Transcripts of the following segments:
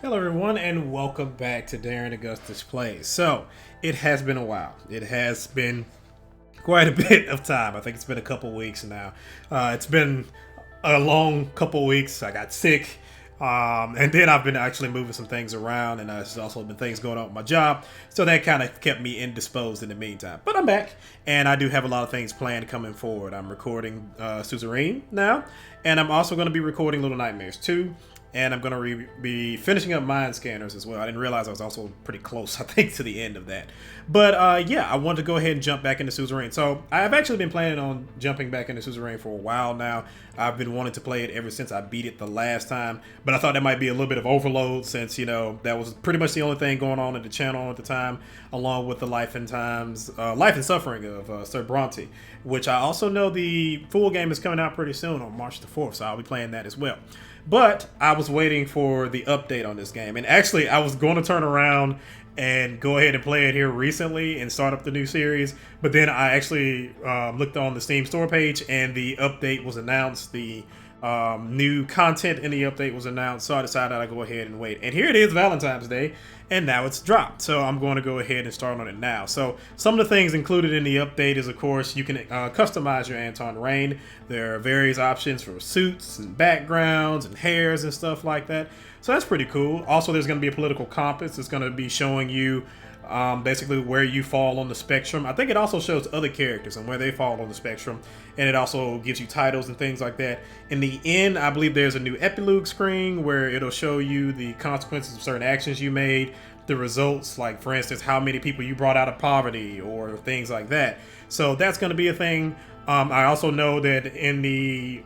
Hello, everyone, and welcome back to Daeron Augustus Plays. So, it has been a while. It has been quite a bit of time. I think it's been a couple weeks now. It's been a long couple weeks. I got sick, and then I've been actually moving some things around, and there's also been things going on with my job. So that kind of kept me indisposed in the meantime. But I'm back, and I do have a lot of things planned coming forward. I'm recording Suzerain now, and I'm also going to be recording Little Nightmares 2, and I'm going to be finishing up Mind Scanners as well. I didn't realize I was also pretty close, I think, to the end of that. But yeah, I wanted to go ahead and jump back into Suzerain. So I've actually been planning on jumping back into Suzerain for a while now. I've been wanting to play it ever since I beat it the last time, but I thought that might be a little bit of overload since, that was pretty much the only thing going on in the channel at the time, along with the life and suffering of Sir Bronte, which I also know the full game is coming out pretty soon on March the 4th, so I'll be playing that as well. But I was waiting for the update on this game. And actually, I was going to turn around and go ahead and play it here recently and start up the new series. But then I actually looked on the Steam store page and the update was announced. The new content in the update was announced. So I decided I'd go ahead and wait. And here it is, Valentine's Day. And now it's dropped. So I'm going to go ahead and start on it now. So some of the things included in the update is, of course, you can customize your Anton Rayne. There are various options for suits and backgrounds and hairs and stuff like that. So that's pretty cool. Also, there's going to be a political compass. It's going to be showing you basically where you fall on the spectrum. I think it also shows other characters and where they fall on the spectrum, and it also gives you titles and things like that. In the end, I believe there's a new epilogue screen where it'll show you the consequences of certain actions you made, the results, like for instance how many people you brought out of poverty or things like that. So that's going to be a thing. I also know that in the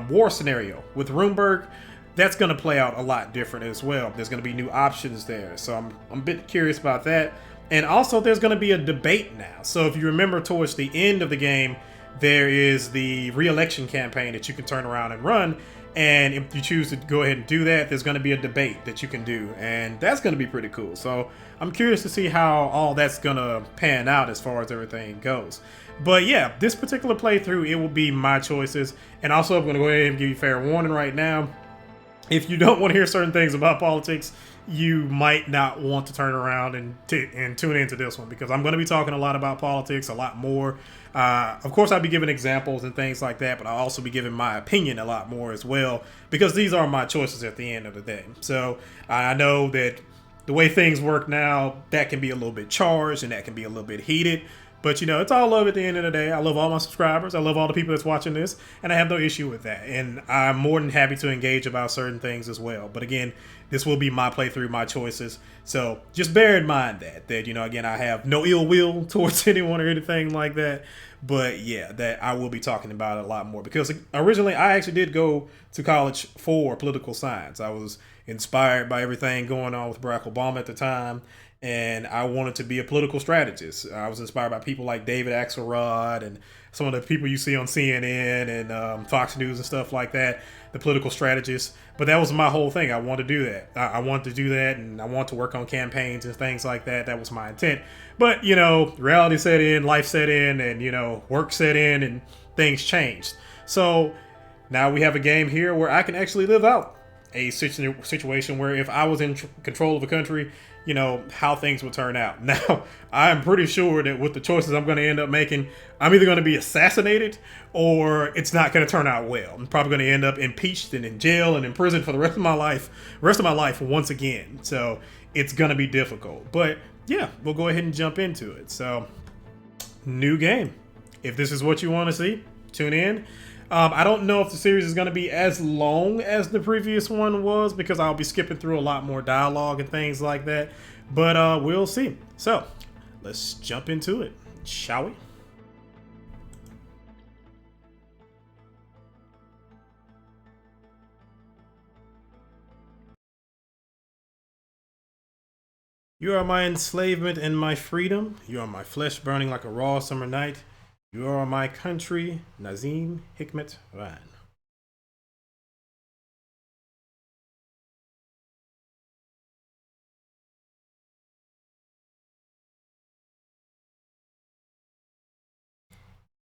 war scenario with Runeberg, that's going to play out a lot different as well. There's going to be new options there. So I'm a bit curious about that. And also there's going to be a debate now. So if you remember towards the end of the game, there is the re-election campaign that you can turn around and run. And if you choose to go ahead and do that, there's going to be a debate that you can do. And that's going to be pretty cool. So I'm curious to see how all that's going to pan out as far as everything goes. But yeah, this particular playthrough, it will be my choices. And also I'm going to go ahead and give you fair warning right now. If you don't want to hear certain things about politics, you might not want to turn around and tune into this one, because I'm going to be talking a lot about politics, a lot more. Of course, I'll be giving examples and things like that, but I'll also be giving my opinion a lot more as well, because these are my choices at the end of the day. So I know that the way things work now, that can be a little bit charged and that can be a little bit heated. But it's all love at the end of the day. I love all my subscribers. I love all the people that's watching this, and I have no issue with that. And I'm more than happy to engage about certain things as well. But again, this will be my playthrough, my choices. So just bear in mind that again, I have no ill will towards anyone or anything like that. But yeah, that I will be talking about it a lot more, because originally I actually did go to college for political science. I was inspired by everything going on with Barack Obama at the time, and I wanted to be a political strategist. I was inspired by people like David Axelrod and some of the people you see on CNN and Fox News and stuff like that, the political strategists. But that was my whole thing. I wanted to do that. I wanted to do that, and I want to work on campaigns and things like that. That was my intent. But, reality set in, life set in, and, work set in, and things changed. So now we have a game here where I can actually live out a situation where if I was in control of a country, how things would turn out. Now, I'm pretty sure that with the choices I'm going to end up making, I'm either going to be assassinated or it's not going to turn out well. I'm probably going to end up impeached and in jail and in prison for the rest of my life once again. So it's going to be difficult. But yeah, we'll go ahead and jump into it. So, new game. If this is what you want to see, tune in. I don't know if the series is going to be as long as the previous one was, because I'll be skipping through a lot more dialogue and things like that. But we'll see. So, let's jump into it, shall we? You are my enslavement and my freedom. You are my flesh burning like a raw summer night. You are my country, Nazim Hikmet Ryan.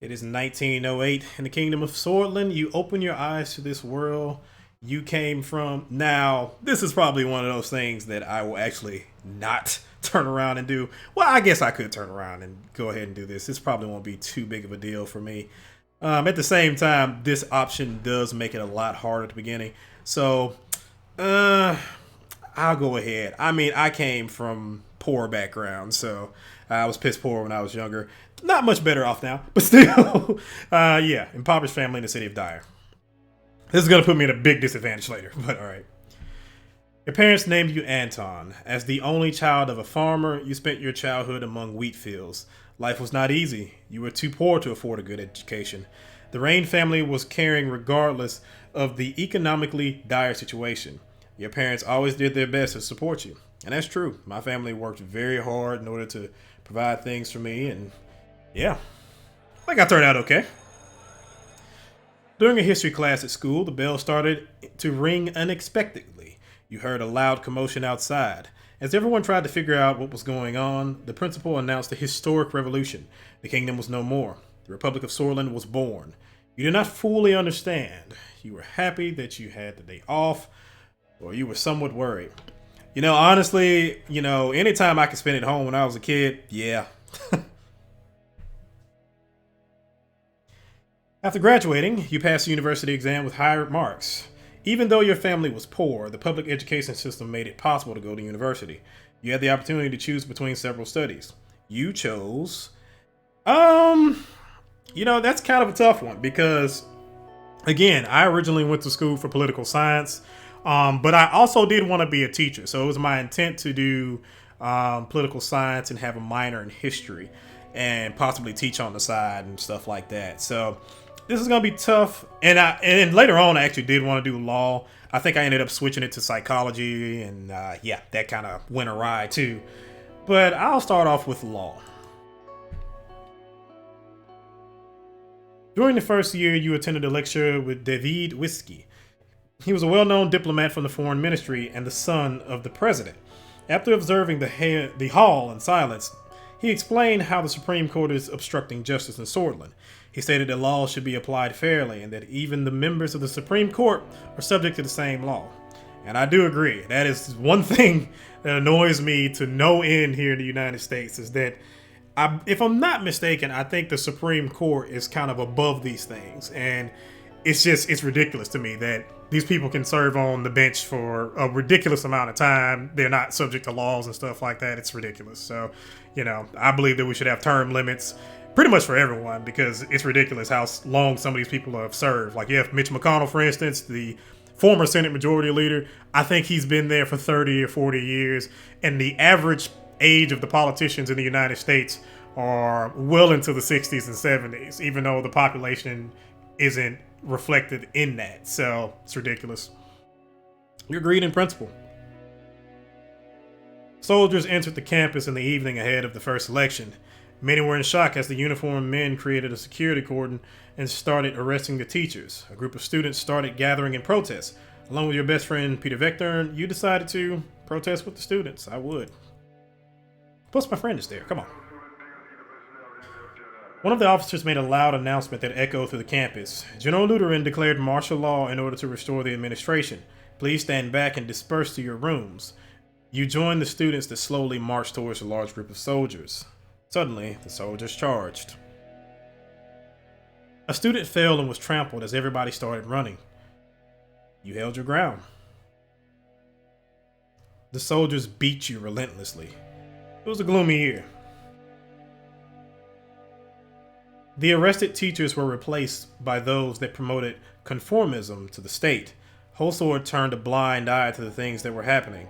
It is 1908 in the kingdom of Sordland. You open your eyes to this world. you came from. Now, this is probably one of those things that I will actually not turn around and do. Well, I guess I could turn around and go ahead and do this. This probably won't be too big of a deal for me. At the same time, this option does make it a lot harder at the beginning. So, I'll go ahead. I mean, I came from poor background, so I was piss poor when I was younger. Not much better off now, but still, yeah, impoverished family in the city of Dyer. This is going to put me at a big disadvantage later, but all right. Your parents named you Anton. As the only child of a farmer, you spent your childhood among wheat fields. Life was not easy. You were too poor to afford a good education. The Rayne family was caring regardless of the economically dire situation. Your parents always did their best to support you. And that's true. My family worked very hard in order to provide things for me, and yeah, I think I turned out okay. During a history class at school, the bell started to ring unexpectedly. You heard a loud commotion outside. As everyone tried to figure out what was going on, the principal announced a historic revolution. The kingdom was no more. The Republic of Sordland was born. You did not fully understand. You were happy that you had the day off, or you were somewhat worried. Honestly, anytime I could spend at home when I was a kid, yeah. After graduating, you passed the university exam with high marks. Even though your family was poor, the public education system made it possible to go to university. You had the opportunity to choose between several studies. You chose... that's kind of a tough one because, again, I originally went to school for political science, but I also did want to be a teacher. So it was my intent to do political science and have a minor in history and possibly teach on the side and stuff like that. So this is going to be tough. And later on, I actually did want to do law. I think I ended up switching it to psychology, and that kind of went awry too. But I'll start off with law. During the first year, you attended a lecture with David Whiskey. He was a well-known diplomat from the foreign ministry and the son of the president. After observing the hall in silence, he explained how the Supreme Court is obstructing justice in Sordland. He stated that laws should be applied fairly and that even the members of the Supreme Court are subject to the same law. And I do agree. That is one thing that annoys me to no end here in the United States is that, if I'm not mistaken, I think the Supreme Court is kind of above these things. And it's ridiculous to me that these people can serve on the bench for a ridiculous amount of time. They're not subject to laws and stuff like that. It's ridiculous. So, I believe that we should have term limits pretty much for everyone because it's ridiculous how long some of these people have served. Like you have Mitch McConnell, for instance, the former Senate Majority Leader. I think he's been there for 30 or 40 years. And the average age of the politicians in the United States are well into the 60s and 70s, even though the population isn't reflected in that. So it's ridiculous. You agreed in principle. Soldiers entered the campus in the evening ahead of the first election. Many were in shock as the uniformed men created a security cordon and started arresting the teachers. A group of students started gathering in protest. Along with your best friend Peter Vector, you decided to protest with the students. I would. Plus my friend is there. Come on. One of the officers made a loud announcement that echoed through the campus. General Lutheran declared martial law in order to restore the administration. Please stand back and disperse to your rooms. You joined the students that slowly marched towards a large group of soldiers. Suddenly, the soldiers charged. A student fell and was trampled as everybody started running. You held your ground. The soldiers beat you relentlessly. It was a gloomy year. The arrested teachers were replaced by those that promoted conformism to the state. Holsword turned a blind eye to the things that were happening.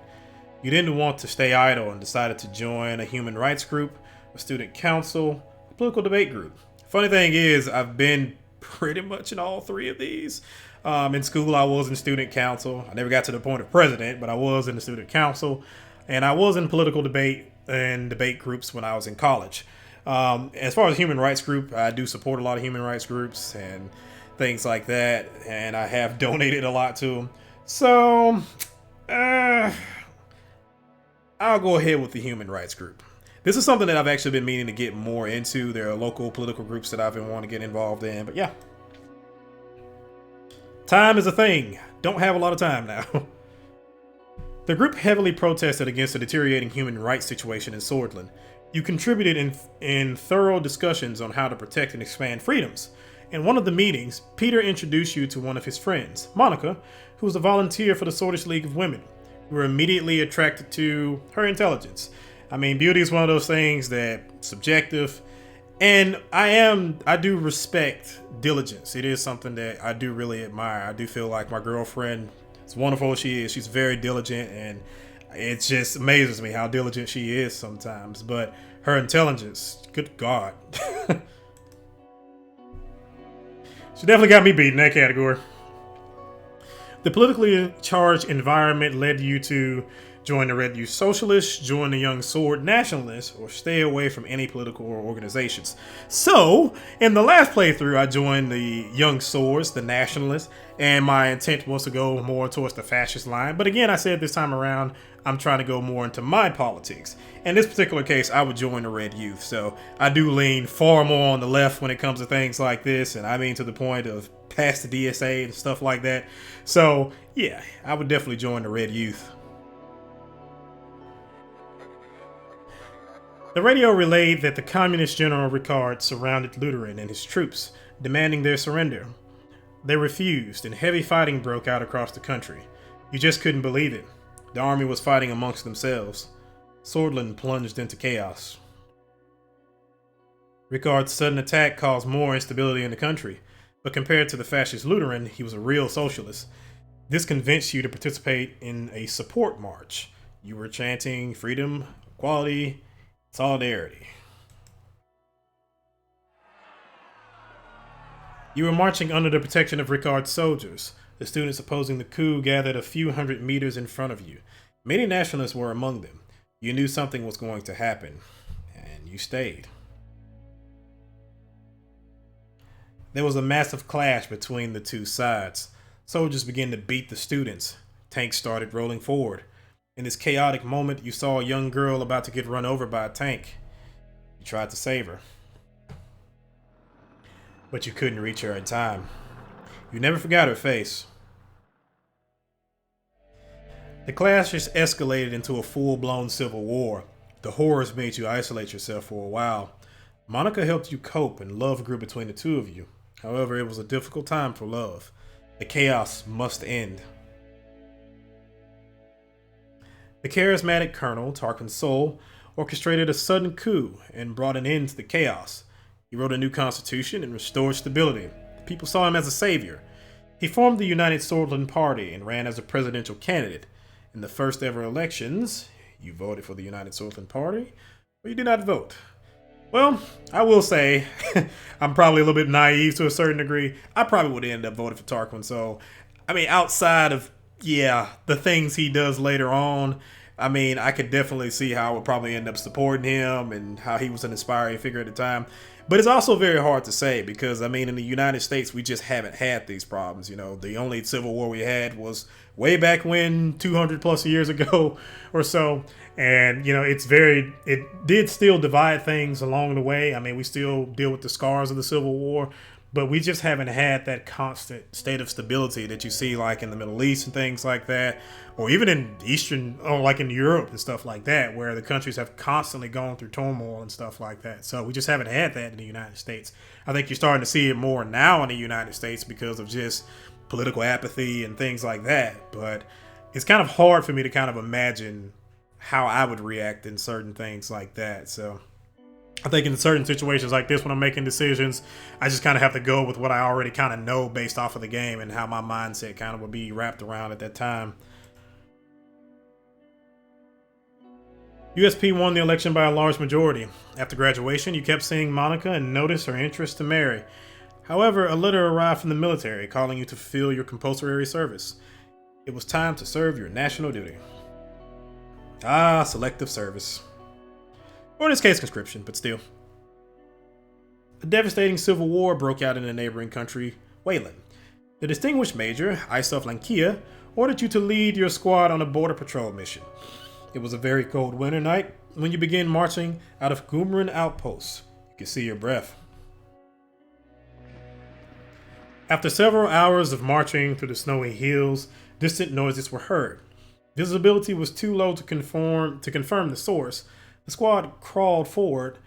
You didn't want to stay idle and decided to join a human rights group, a student council, a political debate group. Funny thing is, I've been pretty much in all three of these. In school, I was in student council. I never got to the point of president, but I was in the student council. And I was in political debate and debate groups when I was in college. As far as human rights group, I do support a lot of human rights groups and things like that. And I have donated a lot to them. So, I'll go ahead with the human rights group. This is something that I've actually been meaning to get more into. There are local political groups that I've been wanting to get involved in, but yeah. Time is a thing. don't have a lot of time now. The group heavily protested against the deteriorating human rights situation in Sordland. You contributed in thorough discussions on how to protect and expand freedoms. In one of the meetings, Peter introduced you to one of his friends, Monica, who was a volunteer for the Swordish League of Women. You were immediately attracted to her intelligence. I mean, beauty is one of those things that's subjective, and I do respect diligence. It is something that I do really admire. I do feel like my girlfriend, as wonderful as she is, she's very diligent, and it just amazes me how diligent she is sometimes. But her intelligence, good God. She definitely got me beat in that category. The politically charged environment led you to join the Red Youth Socialists, join the Young Sword Nationalists, or stay away from any political organizations. So, in the last playthrough, I joined the Young Swords, the Nationalists, and my intent was to go more towards the fascist line. But again, I said this time around, I'm trying to go more into my politics. In this particular case, I would join the Red Youth. So I do lean far more on the left when it comes to things like this, and I mean to the point of past the DSA and stuff like that. So yeah, I would definitely join the Red Youth. The radio relayed that the communist General Ricard surrounded Lutheran and his troops, demanding their surrender. They refused, and heavy fighting broke out across the country. You just couldn't believe it. The army was fighting amongst themselves. Sordland plunged into chaos. Ricard's sudden attack caused more instability in the country, but compared to the fascist Lutheran, he was a real socialist. This convinced you to participate in a support march. You were chanting freedom, equality, solidarity. You were marching under the protection of Ricard's soldiers. The students opposing the coup gathered a few hundred meters in front of you. Many nationalists were among them. You knew something was going to happen, and you stayed. There was a massive clash between the two sides. Soldiers began to beat the students. Tanks started rolling forward. In this chaotic moment, you saw a young girl about to get run over by a tank. You tried to save her, but you couldn't reach her in time. You never forgot her face. The clashes escalated into a full-blown civil war. The horrors made you isolate yourself for a while. Monica helped you cope, and love grew between the two of you. However, it was a difficult time for love. The chaos must end. The charismatic Colonel, Tarquin Sol, orchestrated a sudden coup and brought an end to the chaos. He wrote a new constitution and restored stability. The people saw him as a savior. He formed the United Sordland Party and ran as a presidential candidate. In the first ever elections, you voted for the United Sordland Party, or you did not vote. Well, I will say, I'm probably a little bit naive to a certain degree. I probably would end up voting for Tarquin. So, I mean, outside of, the things he does later on, I mean, I could definitely see how I would probably end up supporting him and how he was an inspiring figure at the time. But it's also very hard to say because, I mean, in the United States, we just haven't had these problems. You know, the only civil war we had was way back when, 200 plus years ago or so. And, it did still divide things along the way. I mean, we still deal with the scars of the Civil War, but we just haven't had that constant state of stability that you see like in the Middle East and things like that, or even in Eastern, or like in Europe and stuff like that, where the countries have constantly gone through turmoil and stuff like that. So we just haven't had that in the United States. I think you're starting to see it more now in the United States because of just political apathy and things like that. But it's kind of hard for me to kind of imagine how I would react in certain things like that. So I think in certain situations like this, when I'm making decisions, I just kind of have to go with what I already kind of know based off of the game and how my mindset kind of would be wrapped around at that time. USP won the election by a large majority. After graduation, you kept seeing Monica and noticed her interest to marry. However, a letter arrived from the military calling you to fulfill your compulsory service. It was time to serve your national duty. Ah, selective service. Or in this case, conscription, but still. A devastating civil war broke out in the neighboring country, Wayland. The distinguished major, Isov Lankia, ordered you to lead your squad on a border patrol mission. It was a very cold winter night when you began marching out of Gumran outposts. You could see your breath. After several hours of marching through the snowy hills, distant noises were heard. Visibility was too low to confirm the source. The squad crawled forward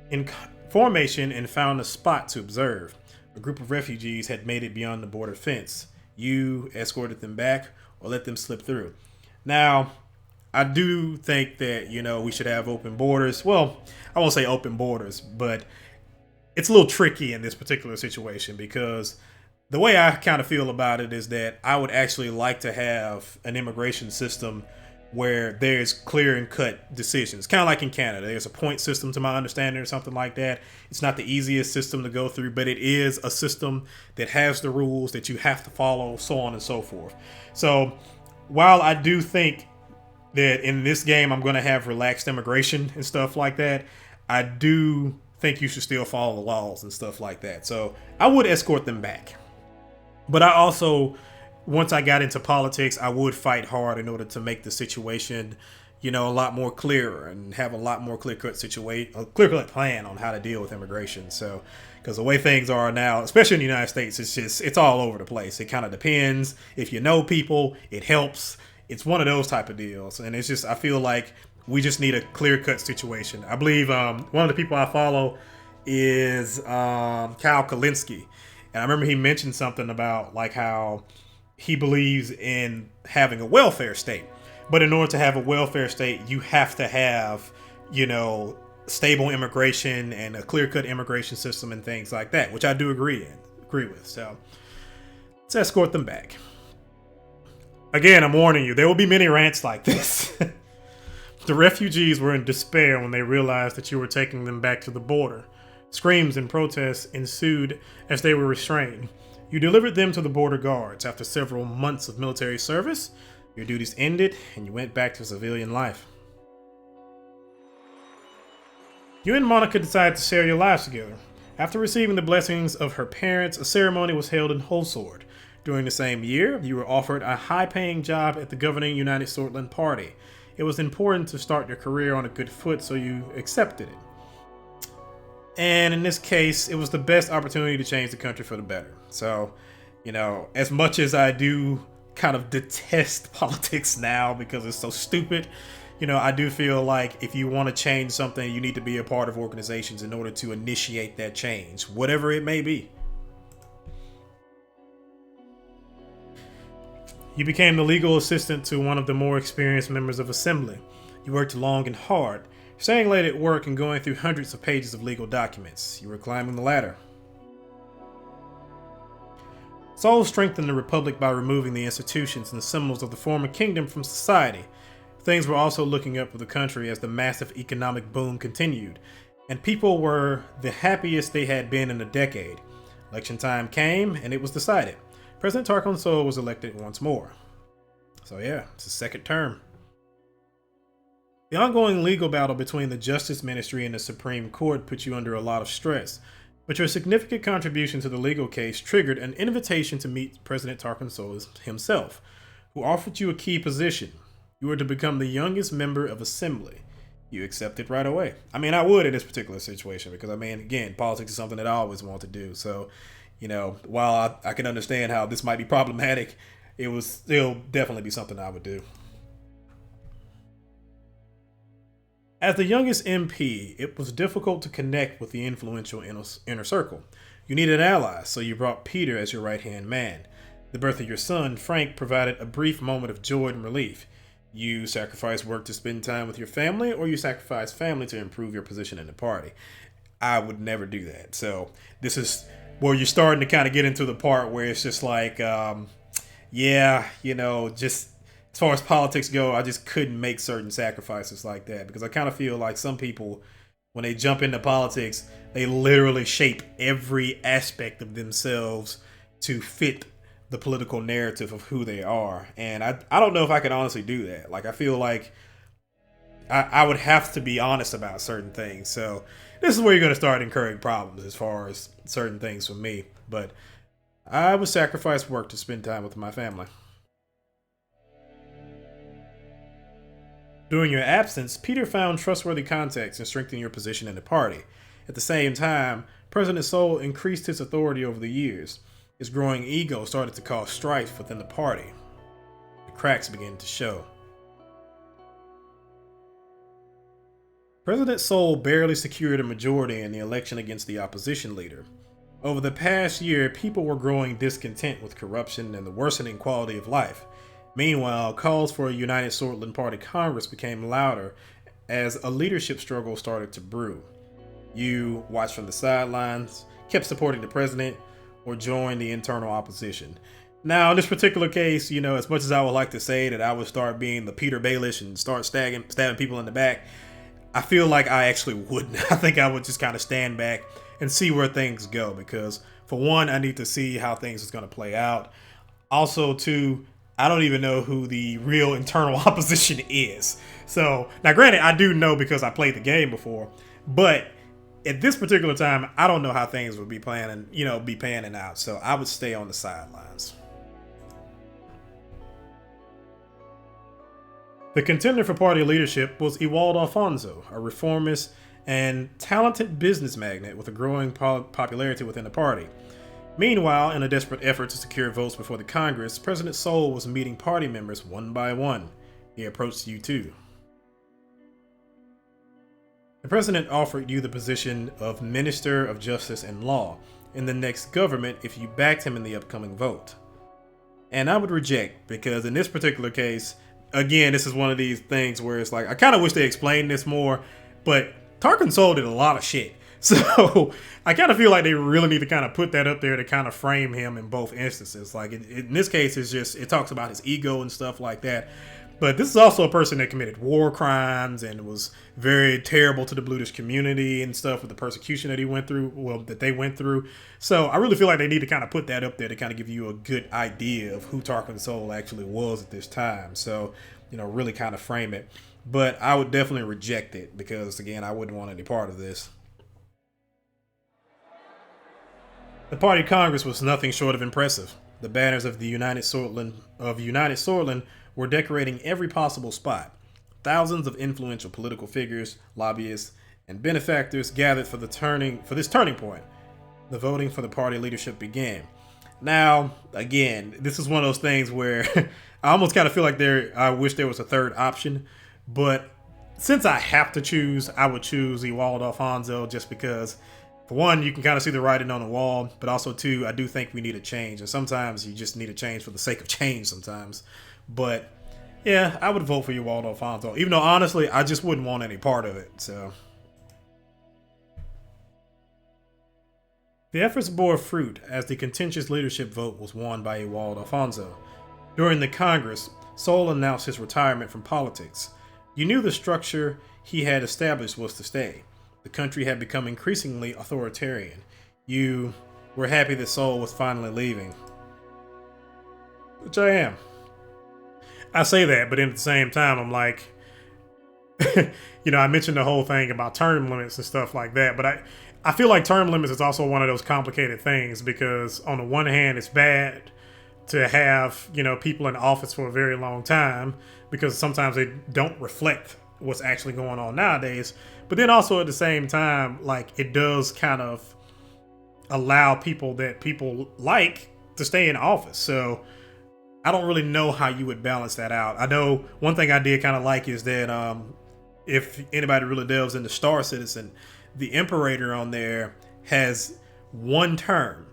in formation and found a spot to observe. A group of refugees had made it beyond the border fence. You escorted them back or let them slip through. Now, I do think that, we should have open borders. Well, I won't say open borders, but it's a little tricky in this particular situation because the way I kind of feel about it is that I would actually like to have an immigration system where there's clear and cut decisions. Kind of like in Canada, there's a point system to my understanding or something like that. It's not the easiest system to go through, but it is a system that has the rules that you have to follow, so on and so forth. So while I do think that in this game I'm going to have relaxed immigration and stuff like that, I do think you should still follow the laws and stuff like that. So I would escort them back. But I also, once I got into politics, I would fight hard in order to make the situation, a lot more clearer and have a lot more clear-cut clear-cut plan on how to deal with immigration. So, because the way things are now, especially in the United States, it's all over the place. It kind of depends. If you know people, it helps. It's one of those type of deals. And it's just, I feel like we just need a clear-cut situation. I believe one of the people I follow is Kyle Kalinske. And I remember he mentioned something about like how he believes in having a welfare state. But in order to have a welfare state, you have to have, stable immigration and a clear-cut immigration system and things like that, which I do agree with. So let's escort them back. Again, I'm warning you, there will be many rants like this. The refugees were in despair when they realized that you were taking them back to the border. Screams and protests ensued as they were restrained. You delivered them to the border guards. After several months of military service, your duties ended and you went back to civilian life. You and Monica decided to share your lives together. After receiving the blessings of her parents, a ceremony was held in Holsword. During the same year, you were offered a high-paying job at the governing United Sordland Party. It was important to start your career on a good foot, so you accepted it. And in this case, it was the best opportunity to change the country for the better. So, as much as I do kind of detest politics now because it's so stupid, I do feel like if you want to change something, you need to be a part of organizations in order to initiate that change, whatever it may be. You became the legal assistant to one of the more experienced members of Assembly. You worked long and hard, staying late at work and going through hundreds of pages of legal documents. You were climbing the ladder. Saul strengthened the Republic by removing the institutions and symbols of the former kingdom from society. Things were also looking up for the country as the massive economic boom continued, and people were the happiest they had been in a decade. Election time came, and it was decided. President Tarkon Sol was elected once more. So yeah, it's his second term. The ongoing legal battle between the Justice Ministry and the Supreme Court put you under a lot of stress, but your significant contribution to the legal case triggered an invitation to meet President Tarkon Sol himself, who offered you a key position. You were to become the youngest member of Assembly. You accepted right away. I mean, I would in this particular situation because, again, politics is something that I always want to do. So, while I can understand how this might be problematic, it would still definitely be something I would do. As the youngest MP, it was difficult to connect with the influential inner circle. You needed allies, so you brought Peter as your right-hand man. The birth of your son, Frank, provided a brief moment of joy and relief. You sacrificed work to spend time with your family, or you sacrificed family to improve your position in the party. I would never do that. So this is where you're starting to kind of get into the part where it's just like, just as far as politics go, I just couldn't make certain sacrifices like that because I kind of feel like some people, when they jump into politics, they literally shape every aspect of themselves to fit the political narrative of who they are. And I don't know if I could honestly do that. Like, I feel like I would have to be honest about certain things. So this is where you're going to start incurring problems as far as certain things for me. But I would sacrifice work to spend time with my family. During your absence, Peter found trustworthy contacts and strengthened your position in the party. At the same time, President Sol increased his authority over the years. His growing ego started to cause strife within the party. The cracks began to show. President Sol barely secured a majority in the election against the opposition leader. Over the past year, people were growing discontent with corruption and the worsening quality of life. Meanwhile, calls for a united Sordland Party Congress became louder as a leadership struggle started to brew. You watched from the sidelines, kept supporting the president, or joined the internal opposition. Now, in this particular case, as much as I would like to say that I would start being the Peter Baelish and start stabbing people in the back, I feel like I actually wouldn't. I think I would just kind of stand back and see where things go, because for one, I need to see how things is going to play out. Also, two, I don't even know who the real internal opposition is. So now, granted, I do know because I played the game before, but at this particular time, I don't know how things would be panning out. So I would stay on the sidelines. The contender for party leadership was Ewald Alfonso, a reformist and talented business magnate with a growing popularity within the party. Meanwhile, in a desperate effort to secure votes before the Congress, President Sol was meeting party members one by one. He approached you too. The president offered you the position of Minister of Justice and Law in the next government if you backed him in the upcoming vote. And I would reject, because in this particular case, again, this is one of these things where it's like, I kind of wish they explained this more, but Tarkin Sol did a lot of shit. So I kind of feel like they really need to kind of put that up there to kind of frame him in both instances. Like in this case, it talks about his ego and stuff like that. But this is also a person that committed war crimes and was very terrible to the British community and stuff with the persecution that they went through. So I really feel like they need to kind of put that up there to kind of give you a good idea of who Tarkin Sol actually was at this time. So, really kind of frame it. But I would definitely reject it because, again, I wouldn't want any part of this. The party Congress was nothing short of impressive. The banners of the United Sordland were decorating every possible spot. Thousands of influential political figures, lobbyists, and benefactors gathered for this turning point. The voting for the party leadership began. Now, again, this is one of those things where I almost kind of feel like I wish there was a third option, but since I have to choose, I would choose Ewald Alfonso just because, for one, you can kind of see the writing on the wall, but also two, I do think we need a change, and sometimes you just need a change for the sake of change sometimes. But yeah, I would vote for Ewald Alfonso, even though honestly, I just wouldn't want any part of it. So the efforts bore fruit as the contentious leadership vote was won by Ewald Alfonso. During the Congress, Sol announced his retirement from politics. You knew the structure he had established was to stay. The country had become increasingly authoritarian. You were happy that Sol was finally leaving. Which I am. I say that, but at the same time, I'm like, I mentioned the whole thing about term limits and stuff like that, but I feel like term limits is also one of those complicated things because on the one hand, it's bad to have, people in office for a very long time because sometimes they don't reflect what's actually going on nowadays. But then also at the same time, like it does kind of allow people that people like to stay in office. So I don't really know how you would balance that out. I know one thing I did kind of like is that if anybody really delves into Star Citizen, the Imperator on there has one term,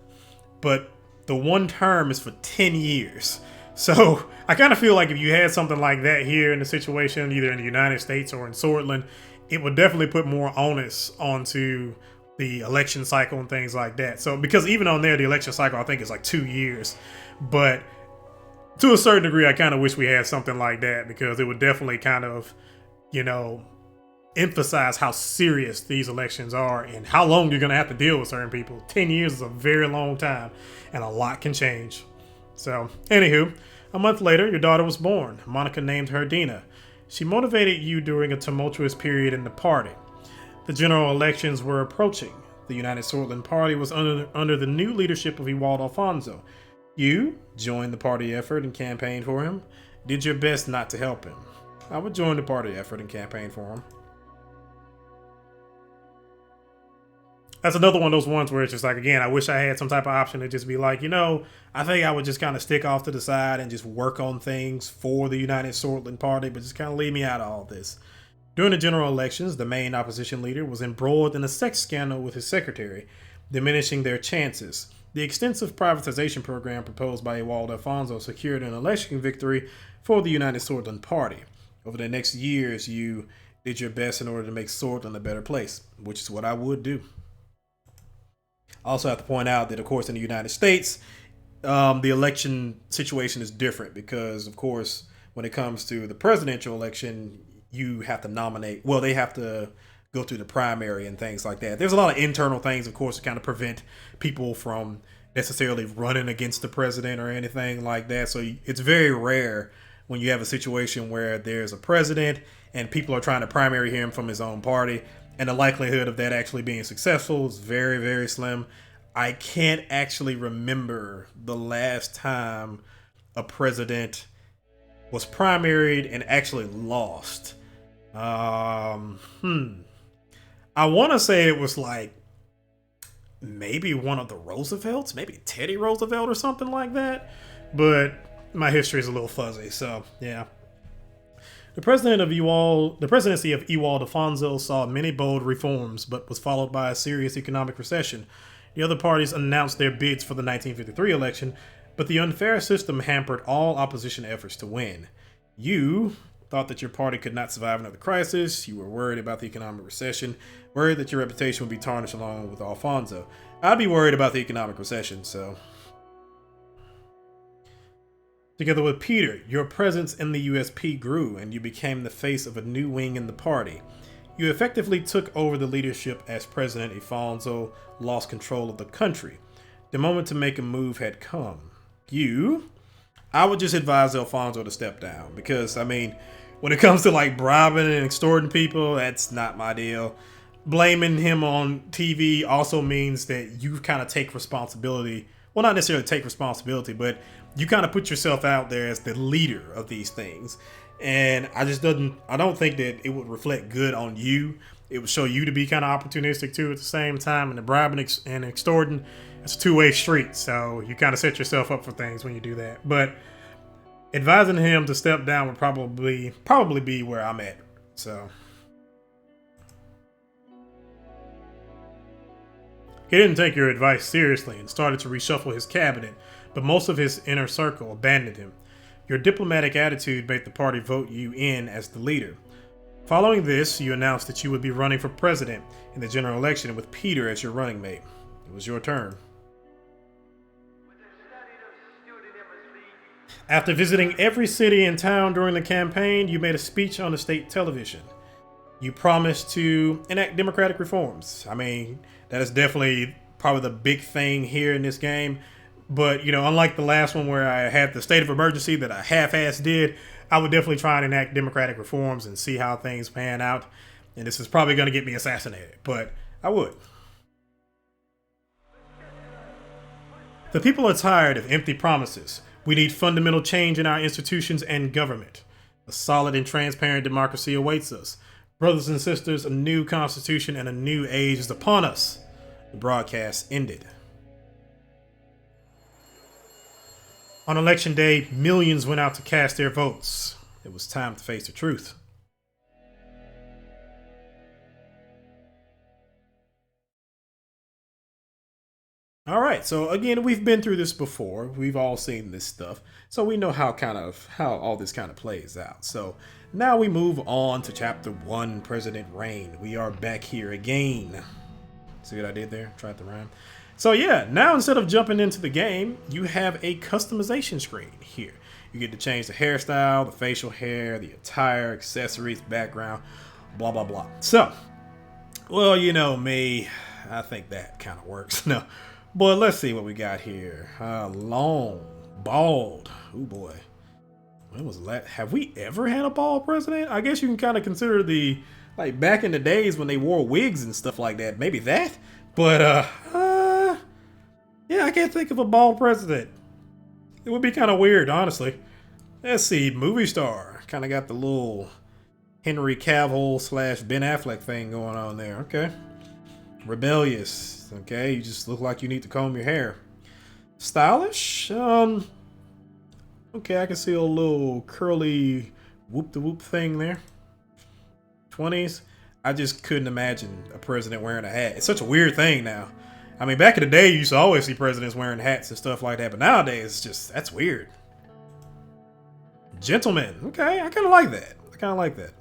but the one term is for 10 years. So I kind of feel like if you had something like that here in the situation, either in the United States or in Sordland, it would definitely put more onus onto the election cycle and things like that. So because even on there, the election cycle, I think is like 2 years, but to a certain degree, I kind of wish we had something like that because it would definitely kind of, emphasize how serious these elections are and how long you're going to have to deal with certain people. 10 years is a very long time and a lot can change. So, anywho, a month later, your daughter was born. Monica named her Dina. She motivated you during a tumultuous period in the party. The general elections were approaching. The United Sordland Party was under the new leadership of Ewald Alfonso. You joined the party effort and campaigned for him. Did your best not to help him. I would join the party effort and campaign for him. that's another one of those ones where it's just like, again, I wish I had some type of option to just be like, I think I would just kind of stick off to the side and just work on things for the United Sordland Party, but just kind of leave me out of all this. During the general elections, the main opposition leader was embroiled in a sex scandal with his secretary, diminishing their chances. The extensive privatization program proposed by Ewald Alfonso secured an election victory for the United Sordland Party. Over the next years, you did your best in order to make Sordland a better place, which is what I would do. I also have to point out that, of course, in the United States, the election situation is different because, of course, when it comes to the presidential election, you have to nominate. Well, they have to go through the primary and things like that. There's a lot of internal things, of course, to kind of prevent people from necessarily running against the president or anything like that. So it's very rare when you have a situation where there's a president and people are trying to primary him from his own party. And the likelihood of that actually being successful is very, very slim. I can't actually remember the last time a president was primaried and actually lost. I want to say it was like maybe one of the Roosevelts, maybe Teddy Roosevelt or something like that. But my history is a little fuzzy, so yeah. The presidency of Ewald Alfonso saw many bold reforms, but was followed by a serious economic recession. The other parties announced their bids for the 1953 election, but the unfair system hampered all opposition efforts to win. You thought that your party could not survive another crisis. You were worried about the economic recession, worried that your reputation would be tarnished along with Alfonso. I'd be worried about the economic recession, so... Together with Peter, your presence in the USP grew, and you became the face of a new wing in the party. You effectively took over the leadership as President Alfonso lost control of the country. The moment to make a move had come. I would just advise Alfonso to step down, because, I mean, when it comes to like bribing and extorting people, that's not my deal. Blaming him on TV also means that you kind of take responsibility. Well, not necessarily take responsibility, but you kind of put yourself out there as the leader of these things. And I don't think that it would reflect good on you. It would show you to be kind of opportunistic too at the same time. And the bribing and extorting, it's a two-way street. So you kind of set yourself up for things when you do that. But advising him to step down would probably be where I'm at. So he didn't take your advice seriously and started to reshuffle his cabinet, but most of his inner circle abandoned him. Your diplomatic attitude made the party vote you in as the leader. Following this, you announced that you would be running for president in the general election with Peter as your running mate. It was your turn. After visiting every city and town during the campaign, you made a speech on the state television. You promised to enact democratic reforms. I mean, that is definitely probably the big thing here in this game. But, unlike the last one where I had the state of emergency that I half-assed did, I would definitely try and enact democratic reforms and see how things pan out. And this is probably going to get me assassinated, but I would. The people are tired of empty promises. We need fundamental change in our institutions and government. A solid and transparent democracy awaits us. Brothers and sisters, a new constitution and a new age is upon us. The broadcast ended. On election day, millions went out to cast their votes. It was time to face the truth. All right, so again, we've been through this before. We've all seen this stuff, so we know how all this kind of plays out. So now we move on to Chapter 1, President Rayne. We are back here again. See what I did there? Tried to rhyme. So yeah, now instead of jumping into the game, you have a customization screen here. You get to change the hairstyle, the facial hair, the attire, accessories, background, blah, blah, blah. So, well, you know me, I think that kind of works. No, but let's see what we got here. Long, bald. Oh boy. When was that? Have we ever had a bald president? I guess you can kind of consider like back in the days when they wore wigs and stuff like that. Maybe that. But, yeah, I can't think of a bald president. It would be kind of weird, honestly. Let's see, movie star. Kind of got the little Henry Cavill / Ben Affleck thing going on there. Okay. Rebellious. Okay, you just look like you need to comb your hair. Stylish. Okay, I can see a little curly whoop-de-whoop thing there. 20s. I just couldn't imagine a president wearing a hat. It's such a weird thing now. I mean, back in the day, you used to always see presidents wearing hats and stuff like that, but nowadays, it's just, that's weird. Gentleman. Okay, I kind of like that.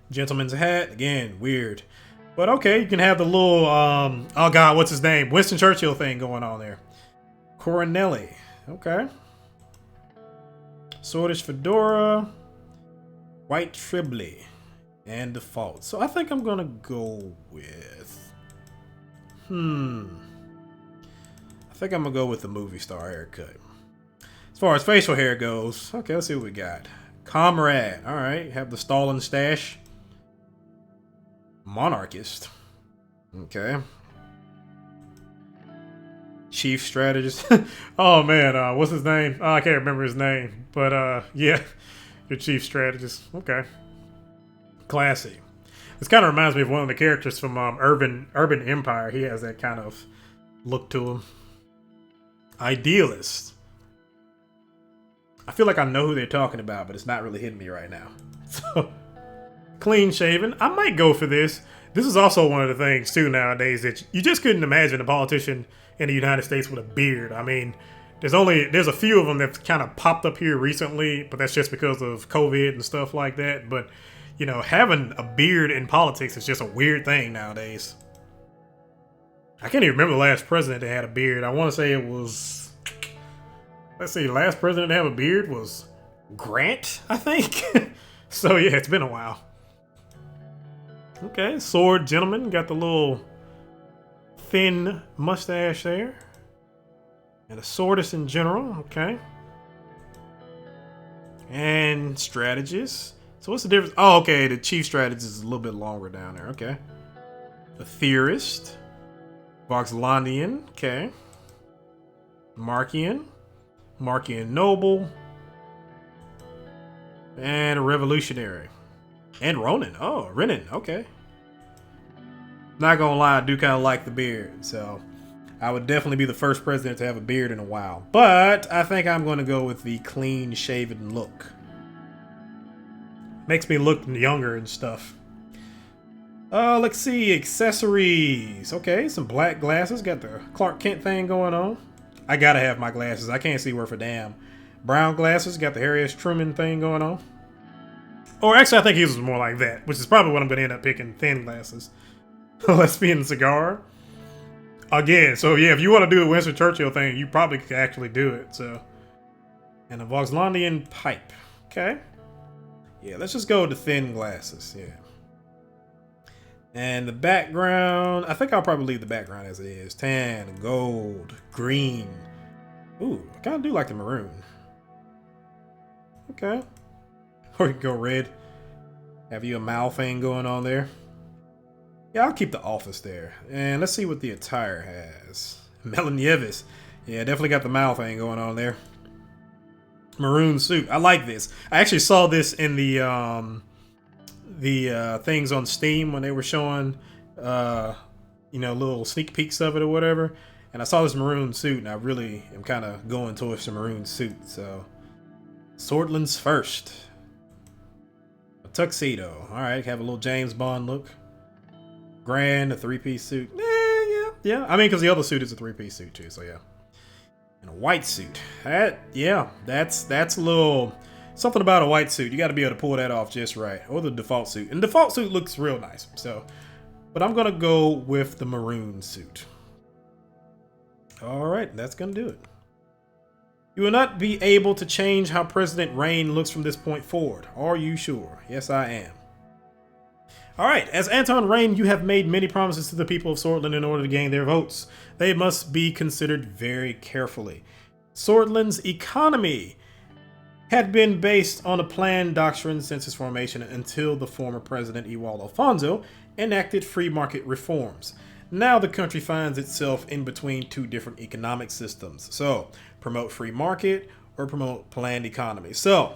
Gentleman's hat. Again, weird. But okay, you can have the little, oh God, what's his name? Winston Churchill thing going on there. Coronelli. Okay. Swordish fedora. White tribly. And default. So I think I'm gonna go with... I think I'm gonna go with the movie star haircut. As far as facial hair goes, okay, let's see what we got. Comrade. Alright, have the Stalin stash. Monarchist. Okay. Chief strategist. Oh man, what's his name? Oh, I can't remember his name. But yeah, your chief strategist. Okay. Classy. This kind of reminds me of one of the characters from Urban Empire. He has that kind of look to him. Idealist. I feel like I know who they're talking about, but it's not really hitting me right now. So, clean shaven. I might go for this. This is also one of the things too nowadays that you just couldn't imagine a politician in the United States with a beard. I mean, there's a few of them that kind of popped up here recently, but that's just because of COVID and stuff like that. But you know, having a beard in politics is just a weird thing nowadays. I can't even remember the last president that had a beard. I want to say it was... Let's see, the last president to have a beard was Grant, I think. So yeah, it's been a while. Okay, sword gentleman. Got the little thin mustache there. And a swordist in general, okay. And strategist. So what's the difference? Oh, okay, the chief strategist is a little bit longer down there. Okay. A theorist. Voxlandian. Okay. Markian. Markian noble. And a revolutionary. And Ronin. Oh, Renin. Okay. Not gonna lie, I do kind of like the beard. So I would definitely be the first president to have a beard in a while. But I think I'm going to go with the clean shaven look. Makes me look younger and stuff. Let's see. Accessories. Okay, some black glasses. Got the Clark Kent thing going on. I gotta have my glasses. I can't see worth a damn. Brown glasses. Got the Harry S. Truman thing going on. Or actually, I think his was more like that, which is probably what I'm going to end up picking. Thin glasses. Lesbian cigar. Again, so yeah, if you want to do a Winston Churchill thing, you probably could actually do it. So, and a Voxlandian pipe. Okay. Yeah, let's just go with the thin glasses. Yeah. And the background, I think I'll probably leave the background as it is. Tan, gold, green. Ooh, I kind of do like the maroon. Okay. Or you can go red. Have you a mouth thing going on there? Yeah, I'll keep the office there. And let's see what the attire has. Melanievis. Yeah, definitely got the mouth thing going on there. Maroon suit. I like this. I actually saw this in the things on Steam when they were showing, little sneak peeks of it or whatever. And I saw this maroon suit, and I really am kind of going towards the maroon suit. So, Sordland's first. A tuxedo. All right, have a little James Bond look. Grand, a three-piece suit. Yeah. I mean, because the other suit is a three-piece suit too. So yeah. And a white suit. That's a little something about a white suit. You got to be able to pull that off just right. Or the default suit. And the default suit looks real nice. So, but I'm gonna go with the maroon suit. All right, that's gonna do it. You will not be able to change how President Rayne looks from this point forward. Are you sure? Yes, I am. All right, as Anton Rayne, you have made many promises to the people of Sordland in order to gain their votes. They must be considered very carefully. Sordland's economy had been based on a planned doctrine since its formation until the former president Ewald Alfonso enacted free market reforms. Now the country finds itself in between two different economic systems. So, promote free market or promote planned economy. So,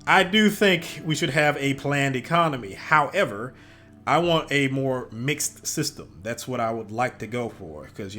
I do think we should have a planned economy. However, I want a more mixed system. That's what I would like to go for. Because,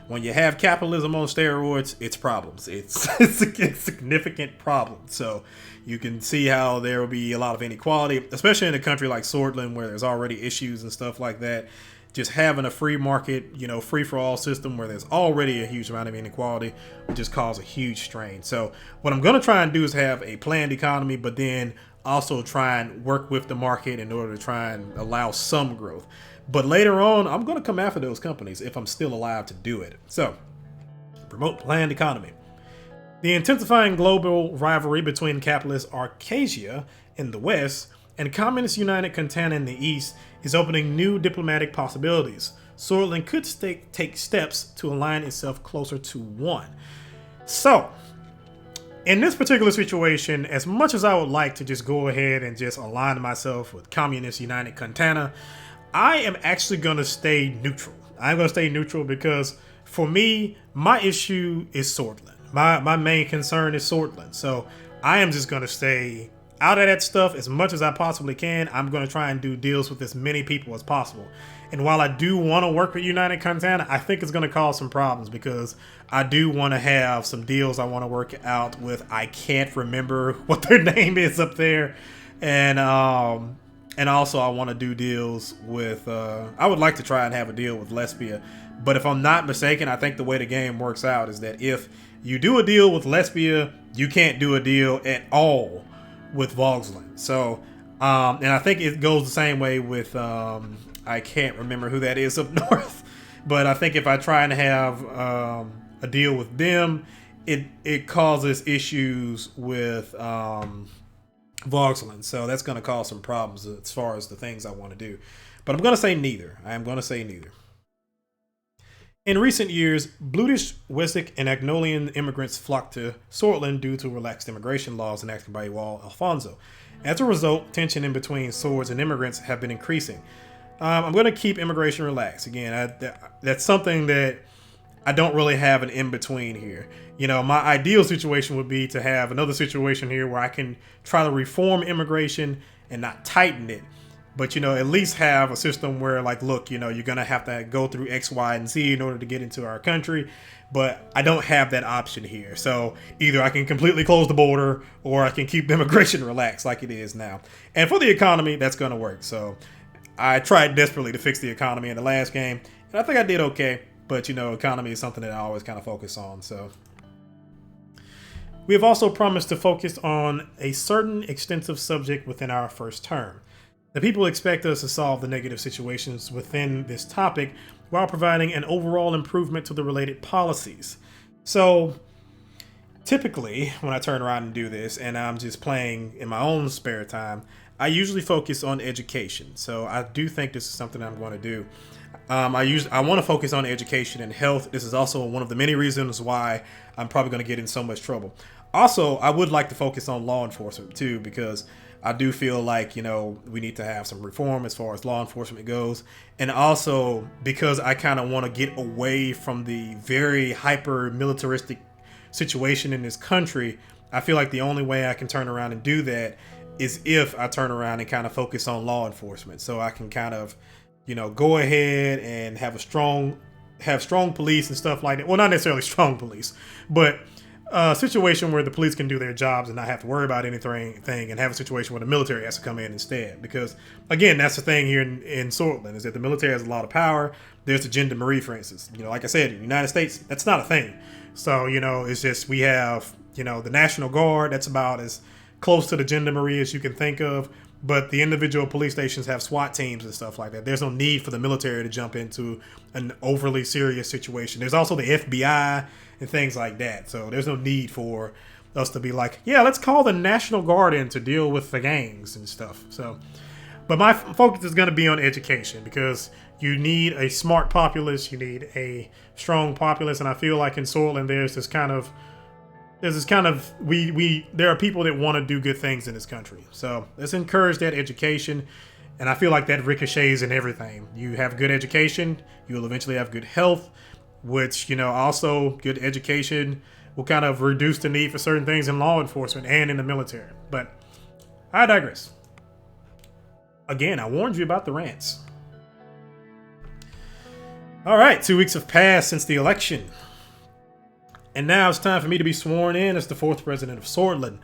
when you have capitalism on steroids, it's problems. It's a significant problem. So you can see how there will be a lot of inequality, especially in a country like Sordland where there's already issues and stuff like that. Just having a free market, free-for-all system where there's already a huge amount of inequality would just cause a huge strain. So what I'm going to try and do is have a planned economy, but then also try and work with the market in order to try and allow some growth. But later on, I'm going to come after those companies if I'm still alive to do it. So, promote planned economy. The intensifying global rivalry between capitalist Arcadia in the West and Communist United Contana in the East is opening new diplomatic possibilities. Sordland could take steps to align itself closer to one. So, in this particular situation, as much as I would like to just go ahead and just align myself with Communist United Contana, I am actually going to stay neutral. I'm going to stay neutral because for me, my issue is Sordland. My main concern is Sordland. So I am just going to stay out of that stuff as much as I possibly can. I'm going to try and do deals with as many people as possible. And while I do want to work with United Contana, I think it's going to cause some problems because I do want to have some deals I want to work out with. I can't remember what their name is up there. And also I want to do deals with, I would like to try and have a deal with Lesbia. But if I'm not mistaken, I think the way the game works out is that if you do a deal with Lesbia, you can't do a deal at all with Vogsland. So, and I think it goes the same way with, I can't remember who that is up north, but I think if I try and have a deal with them, it causes issues with Vogsland. So that's going to cause some problems as far as the things I want to do. But I'm going to say neither. I am going to say neither. In recent years, Brutish, Wessex, and Agnolian immigrants flocked to Sordland due to relaxed immigration laws enacted by Wall Alfonso. As a result, tension in between swords and immigrants have been increasing. I'm going to keep immigration relaxed. Again, that's something that I don't really have an in-between here. My ideal situation would be to have another situation here where I can try to reform immigration and not tighten it. But, at least have a system where, look, you're going to have to go through X, Y, and Z in order to get into our country. But I don't have that option here. So either I can completely close the border or I can keep immigration relaxed like it is now. And for the economy, that's going to work. So I tried desperately to fix the economy in the last game. And I think I did okay. But, economy is something that I always kind of focus on. So we have also promised to focus on a certain extensive subject within our first term. The people expect us to solve the negative situations within this topic while providing an overall improvement to the related policies. So typically when I turn around and do this and I'm just playing in my own spare time, I usually focus on education. So I do think this is something I'm going to do. I want to focus on education and health. This is also one of the many reasons why I'm probably going to get in so much trouble. Also, I would like to focus on law enforcement too, because I do feel like, we need to have some reform as far as law enforcement goes. And also because I kind of want to get away from the very hyper militaristic situation in this country, I feel like the only way I can turn around and do that is if I turn around and kind of focus on law enforcement. So I can kind of, go ahead and have strong police and stuff like that. Well, not necessarily strong police, but a situation where the police can do their jobs and not have to worry about anything, and have a situation where the military has to come in instead. Because, again, that's the thing here in Sordland, is that the military has a lot of power. There's the Gendarmerie, for instance. Like I said, in the United States, that's not a thing. So, it's just we have, the National Guard. That's about as close to the Gendarmerie as you can think of. But the individual police stations have SWAT teams and stuff like that. There's no need for the military to jump into an overly serious situation. There's also the FBI and things like that. So there's no need for us to be like, yeah, let's call the National Guard in to deal with the gangs and stuff. So, but my focus is going to be on education, because you need a smart populace, you need a strong populace, and I feel like in Sordland there are people that want to do good things in this country. So let's encourage that education. And I feel like that ricochets in everything. You have good education, you will eventually have good health, which, also good education will kind of reduce the need for certain things in law enforcement and in the military. But I digress. Again, I warned you about the rants. All right, 2 weeks have passed since the election. And now it's time for me to be sworn in as the 4th president of Sordland.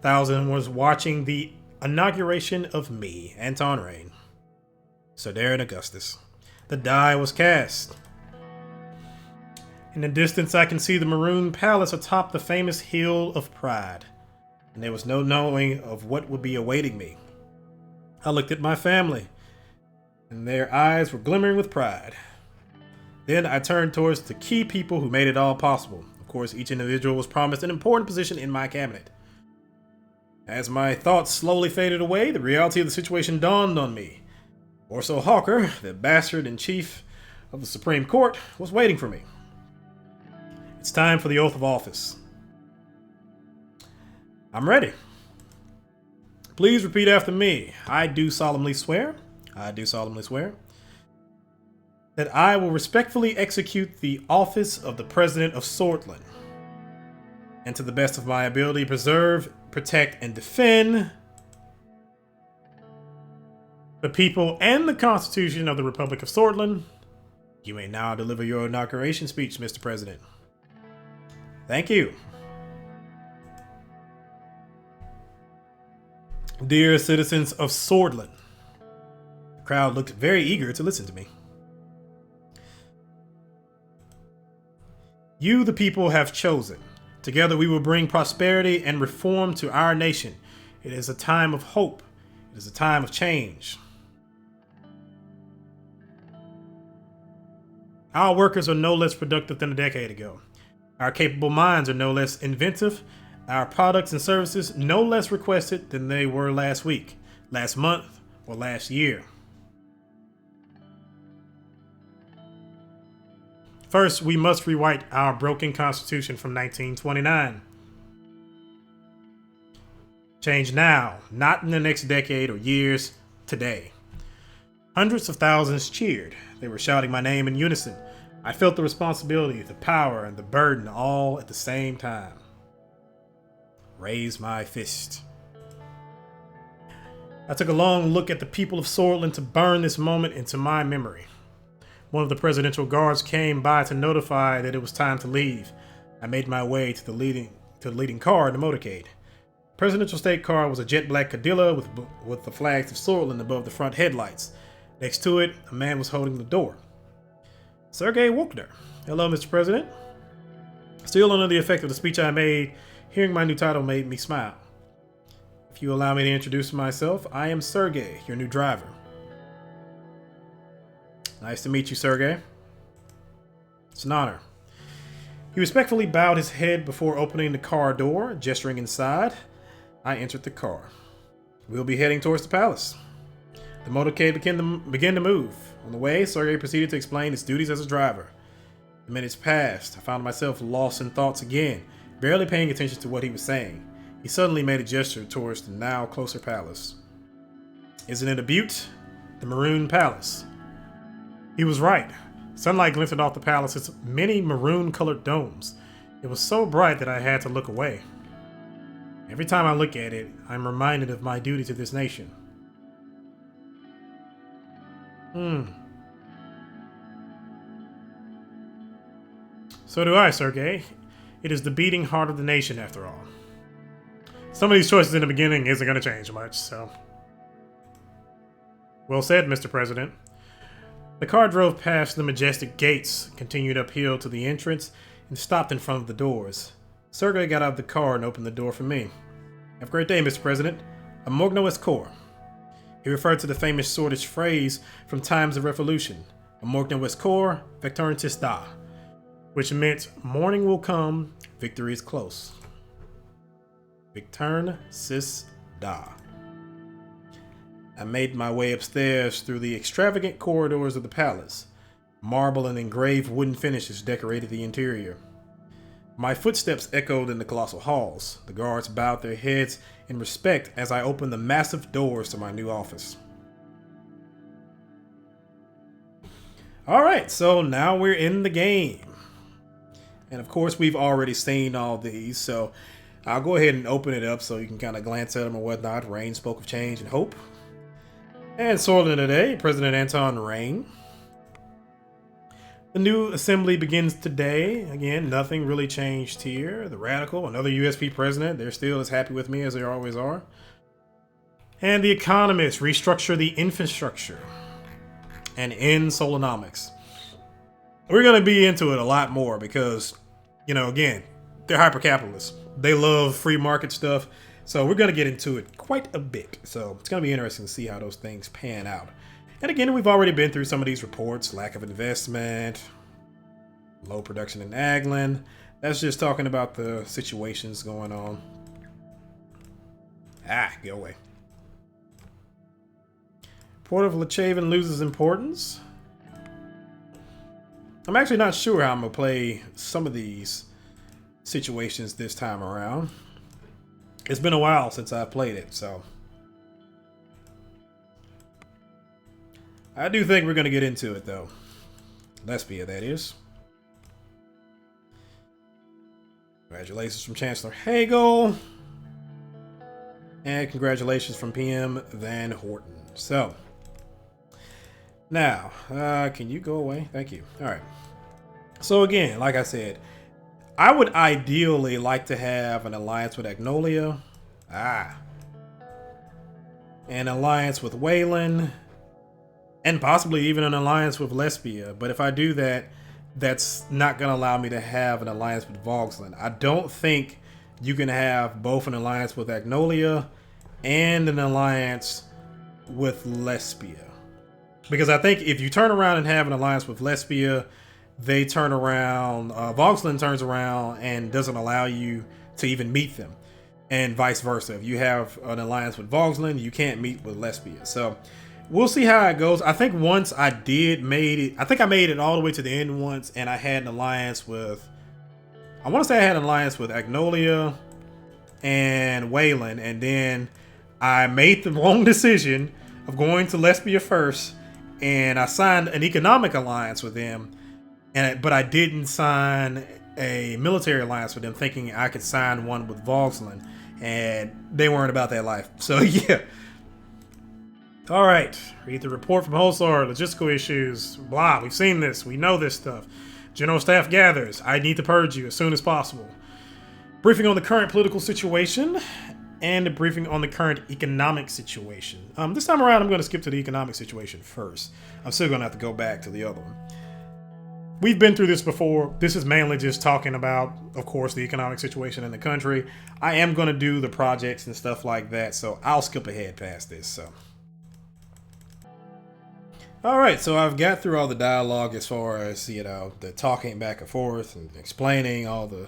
Thousand was watching the inauguration of me, Anton Rayne. So Daeron Au Augustus. The die was cast. In the distance, I can see the Maroon Palace atop the famous Hill of Pride, and there was no knowing of what would be awaiting me. I looked at my family, and their eyes were glimmering with pride. Then I turned towards the key people who made it all possible. Of course, each individual was promised an important position in my cabinet. As my thoughts slowly faded away, the reality of the situation dawned on me. Orso Hawker, the bastard in chief of the Supreme Court, was waiting for me. It's time for the oath of office. I'm ready. Please repeat after me. I do solemnly swear that I will respectfully execute the office of the President of Sordland, and to the best of my ability preserve, protect, and defend the people and the Constitution of the Republic of Sordland. You may now deliver your inauguration speech, Mr. President. Thank you. Dear citizens of Sordland. The crowd looked very eager to listen to me. You, the people, have chosen. Together we will bring prosperity and reform to our nation. It is a time of hope. It is a time of change. Our workers are no less productive than a decade ago. Our capable minds are no less inventive. Our products and services no less requested than they were last week, last month, or last year. First, we must rewrite our broken Constitution from 1929. Change now, not in the next decade or years, today. Hundreds of thousands cheered. They were shouting my name in unison. I felt the responsibility, the power, and the burden all at the same time. Raise my fist. I took a long look at the people of Sordland to burn this moment into my memory. One of the presidential guards came by to notify that it was time to leave. I made my way to the leading car in the motorcade. The presidential state car was a jet black Cadilla with the flags of Sordland above the front headlights. Next to it, a man was holding the door. Sergei Wokner. Hello, Mr. President. Still under the effect of the speech I made, hearing my new title made me smile. If you allow me to introduce myself, I am Sergei, your new driver. Nice to meet you, Sergei. It's an honor. He respectfully bowed his head before opening the car door, gesturing inside. I entered the car. We'll be heading towards the palace. The motorcade began to move. On the way, Sergei proceeded to explain his duties as a driver. The minutes passed. I found myself lost in thoughts again, barely paying attention to what he was saying. He suddenly made a gesture towards the now closer palace. Isn't it a beaut? The Maroon Palace. He was right. Sunlight glinted off the palace's many maroon-colored domes. It was so bright that I had to look away. Every time I look at it, I'm reminded of my duty to this nation. So do I, Sergei. It is the beating heart of the nation, after all. Some of these choices in the beginning isn't going to change much, so... Well said, Mr. President. The car drove past the majestic gates, continued uphill to the entrance, and stopped in front of the doors. Sergei got out of the car and opened the door for me. Have a great day, Mr. President. Amogno est cor. He referred to the famous Swedish phrase from times of revolution, Amogno est cor, vectorentis da, which meant morning will come, victory is close. Vectorentis da. I made my way upstairs through the extravagant corridors of the palace. Marble and engraved wooden finishes decorated the interior. My footsteps echoed in the colossal halls. The guards bowed their heads in respect as I opened the massive doors to my new office. Alright, so now we're in the game. And of course, we've already seen all these, so I'll go ahead and open it up so you can kind of glance at them and whatnot. Rayne spoke of change and hope. And Sordland today, President Anton Rayne. The new assembly begins today. Again, nothing really changed here. The Radical, another USP president, they're still as happy with me as they always are. And the economists restructure the infrastructure and end Solonomics. We're going to be into it a lot more because, again, they're hyper-capitalists. They love free market stuff. So we're going to get into it quite a bit. So it's going to be interesting to see how those things pan out. And again, we've already been through some of these reports. Lack of investment, low production in Agland. That's just talking about the situations going on. Go away. Port of Lechaven loses importance. I'm actually not sure how I'm going to play some of these situations this time around. It's been a while since I've played it, so I do think we're going to get into it, though. Lesbia, that is. Congratulations from Chancellor Hagel. And congratulations from PM Van Horten. So, now, can you go away? Thank you. All right. So again, like I said, I would ideally like to have an alliance with Agnolia. An alliance with Wayland. And possibly even an alliance with Lesbia. But if I do that, that's not going to allow me to have an alliance with Vogsland. I don't think you can have both an alliance with Agnolia and an alliance with Lesbia. Because I think if you turn around and have an alliance with Lesbia, they turn around, Vogsland turns around and doesn't allow you to even meet them. And vice versa. If you have an alliance with Vogsland, you can't meet with Lesbia. So we'll see how it goes. I think once I made it all the way to the end once, and I had an alliance with, I want to say I had an alliance with Agnolia and Wayland, and then I made the wrong decision of going to Lesbia first, and I signed an economic alliance with them, but I didn't sign a military alliance with them, thinking I could sign one with Vogsland, and they weren't about that life. So yeah. All right, read the report from Holsar, logistical issues, blah, we've seen this, we know this stuff. General Staff gathers, I need to purge you as soon as possible. Briefing on the current political situation, and a briefing on the current economic situation. This time around, I'm going to skip to the economic situation first. I'm still going to have to go back to the other one. We've been through this before. This is mainly just talking about, of course, the economic situation in the country. I am going to do the projects and stuff like that, so I'll skip ahead past this, so. Alright, so I've got through all the dialogue as far as, the talking back and forth and explaining all the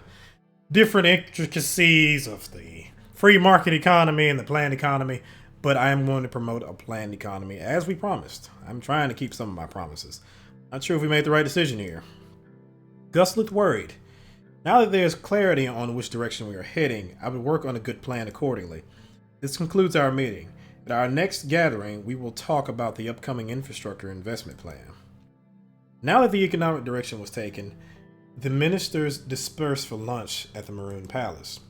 different intricacies of the free market economy and the planned economy, but I am going to promote a planned economy as we promised. I'm trying to keep some of my promises. Not sure if we made the right decision here. Gus looked worried. Now that there's clarity on which direction we are heading, I would work on a good plan accordingly. This concludes our meeting. At our next gathering, we will talk about the upcoming infrastructure investment plan. Now that the economic direction was taken, the ministers dispersed for lunch at the Maroon Palace.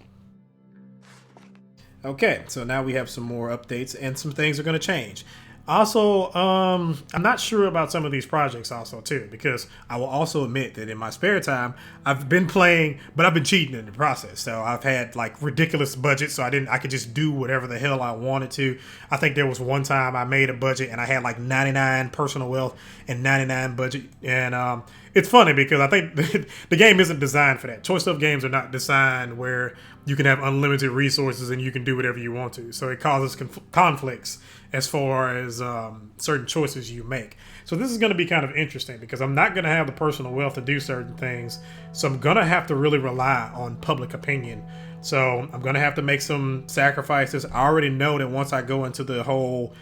Okay, so now we have some more updates and some things are going to change. Also, I'm not sure about some of these projects also too, because I will also admit that in my spare time, I've been playing, but I've been cheating in the process. So I've had like ridiculous budgets, so I could just do whatever the hell I wanted to. I think there was one time I made a budget and I had like 99 personal wealth and 99 budget. And it's funny because I think the game isn't designed for that. Choice of games are not designed where you can have unlimited resources and you can do whatever you want to. So it causes conflicts as far as certain choices you make. So this is going to be kind of interesting because I'm not going to have the personal wealth to do certain things. So I'm going to have to really rely on public opinion. So I'm going to have to make some sacrifices. I already know that once I go into the whole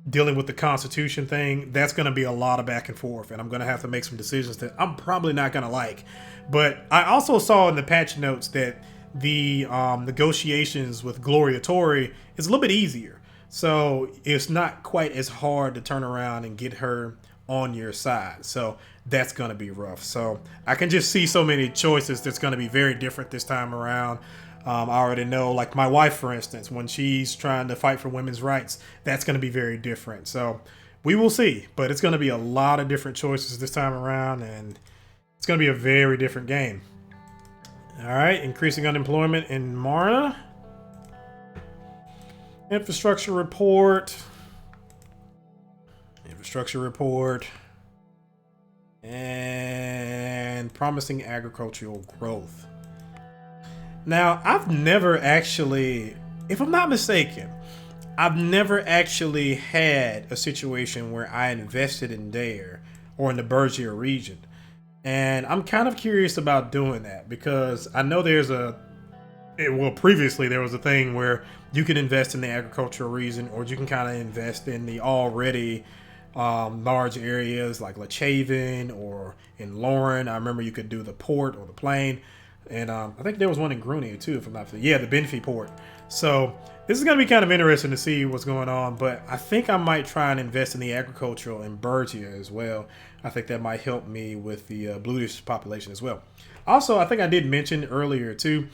dealing with the Constitution thing, that's going to be a lot of back and forth. And I'm going to have to make some decisions that I'm probably not going to like. But I also saw in the patch notes that the negotiations with Gloria Tori is a little bit easier. So it's not quite as hard to turn around and get her on your side. So that's going to be rough. So I can just see so many choices that's going to be very different this time around. I already know, like my wife, for instance, when she's trying to fight for women's rights, that's going to be very different. So we will see, but it's going to be a lot of different choices this time around, and it's going to be a very different game. All right, increasing unemployment in Marna. Infrastructure report. And promising agricultural growth. Now, I've never actually, if I'm not mistaken, I've never actually had a situation where I invested in Dare or in the Bergia region. And I'm kind of curious about doing that because I know previously there was a thing where you can invest in the agricultural region, or you can kind of invest in the already large areas like Lechaven or in Lauren. I remember you could do the port or the plain. And I think there was one in Grunia too, if I'm not mistaken. Yeah, the Benfey port. So this is going to be kind of interesting to see what's going on. But I think I might try and invest in the agricultural in Bergia as well. I think that might help me with the Bluish population as well. Also, I think I did mention earlier too,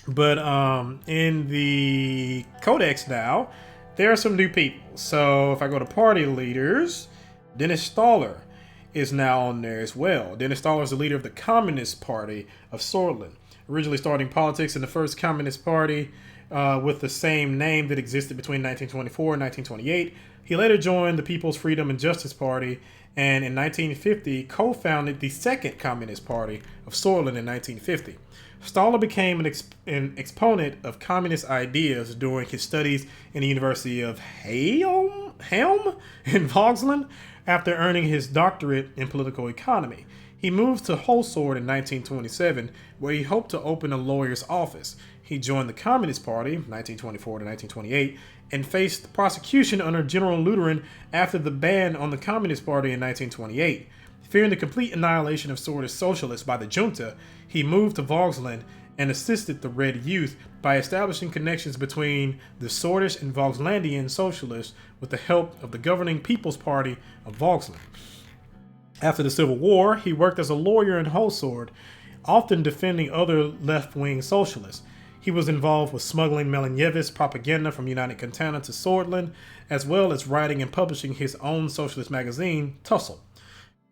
but in the Codex now, there are some new people. So if I go to party leaders, Dennis Staller is now on there as well. Dennis Staller is the leader of the Communist Party of Sordland, originally starting politics in the first Communist Party with the same name that existed between 1924 and 1928. He later joined the People's Freedom and Justice Party, and in 1950 co-founded the Second Communist Party of Sordland in 1950. Staller became an exponent of communist ideas during his studies in the University of Helm in Vogsland. After earning his doctorate in political economy, he moved to Holsord in 1927, where he hoped to open a lawyer's office. He joined the Communist Party, 1924 to 1928, and faced prosecution under General Lutheran after the ban on the Communist Party in 1928. Fearing the complete annihilation of Swedish socialists by the junta, he moved to Vogsland and assisted the Red Youth by establishing connections between the Swedish and Vogslandian socialists with the help of the governing People's Party of Vogsland. After the Civil War, he worked as a lawyer in Holsord, often defending other left-wing socialists. He was involved with smuggling Melenyevist propaganda from United Cantana to Sordland, as well as writing and publishing his own socialist magazine, Tussle.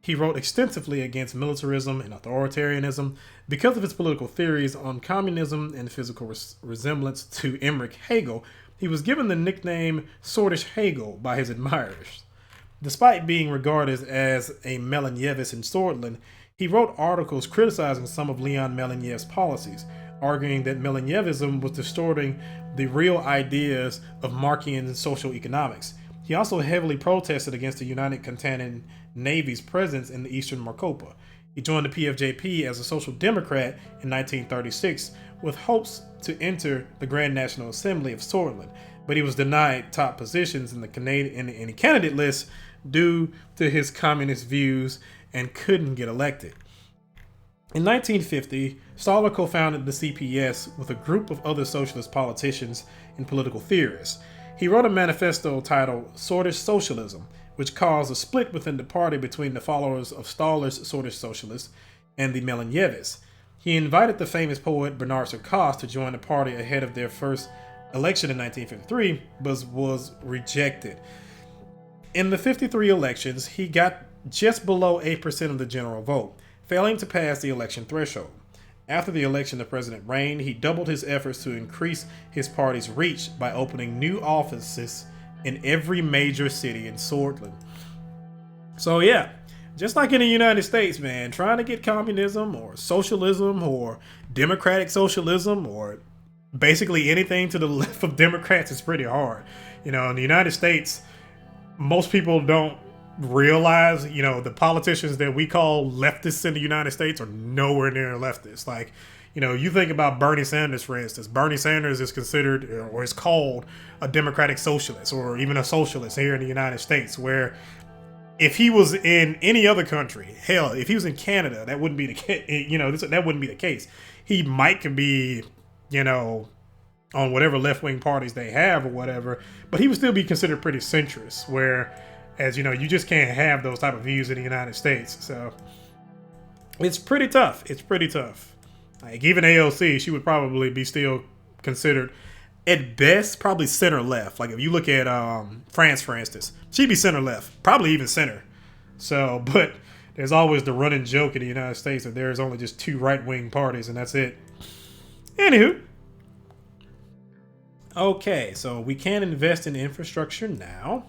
He wrote extensively against militarism and authoritarianism because of his political theories on communism and physical resemblance to Emmerich Hegel. He was given the nickname Swordish Hegel by his admirers. Despite being regarded as a Melenyevist in Sordland, he wrote articles criticizing some of Leon Melenyev's policies, arguing that Melenyevism was distorting the real ideas of Marxian social economics. He also heavily protested against the United Cantanan Navy's presence in the eastern Marcopa. He joined the PFJP as a Social Democrat in 1936 with hopes to enter the Grand National Assembly of Sordland, but he was denied top positions in the candidate list due to his communist views and couldn't get elected. In 1950, Staller co-founded the CPS with a group of other socialist politicians and political theorists. He wrote a manifesto titled Sordis Socialism, which caused a split within the party between the followers of Staller's Sordis Socialists and the Melenyevists. He invited the famous poet Bernard Surcotte to join the party ahead of their first election in 1953, but was rejected. In the 53 elections, he got just below 8% of the general vote, failing to pass the election threshold. After the election of President Rayne, he doubled his efforts to increase his party's reach by opening new offices in every major city in Sordland. So yeah, just like in the United States, man, trying to get communism or socialism or democratic socialism or basically anything to the left of Democrats is pretty hard. You know, in the United States, most people don't realize, you know, the politicians that we call leftists in the United States are nowhere near leftists. Like, you know, you think about Bernie Sanders, for instance. Bernie Sanders is considered or is called a democratic socialist or even a socialist here in the United States, where if he was in any other country, hell, if he was in Canada, that wouldn't be the case. You know, that wouldn't be the case. He might could be, you know, on whatever left-wing parties they have or whatever, but he would still be considered pretty centrist, where, as you know, you just can't have those type of views in the United States. So it's pretty tough. It's pretty tough. Like even AOC, she would probably be still considered at best probably center left. Like if you look at France, for instance, she'd be center left, probably even center. So, but there's always the running joke in the United States that there's only just two right-wing parties and that's it. Anywho. Okay, so we can invest in infrastructure now.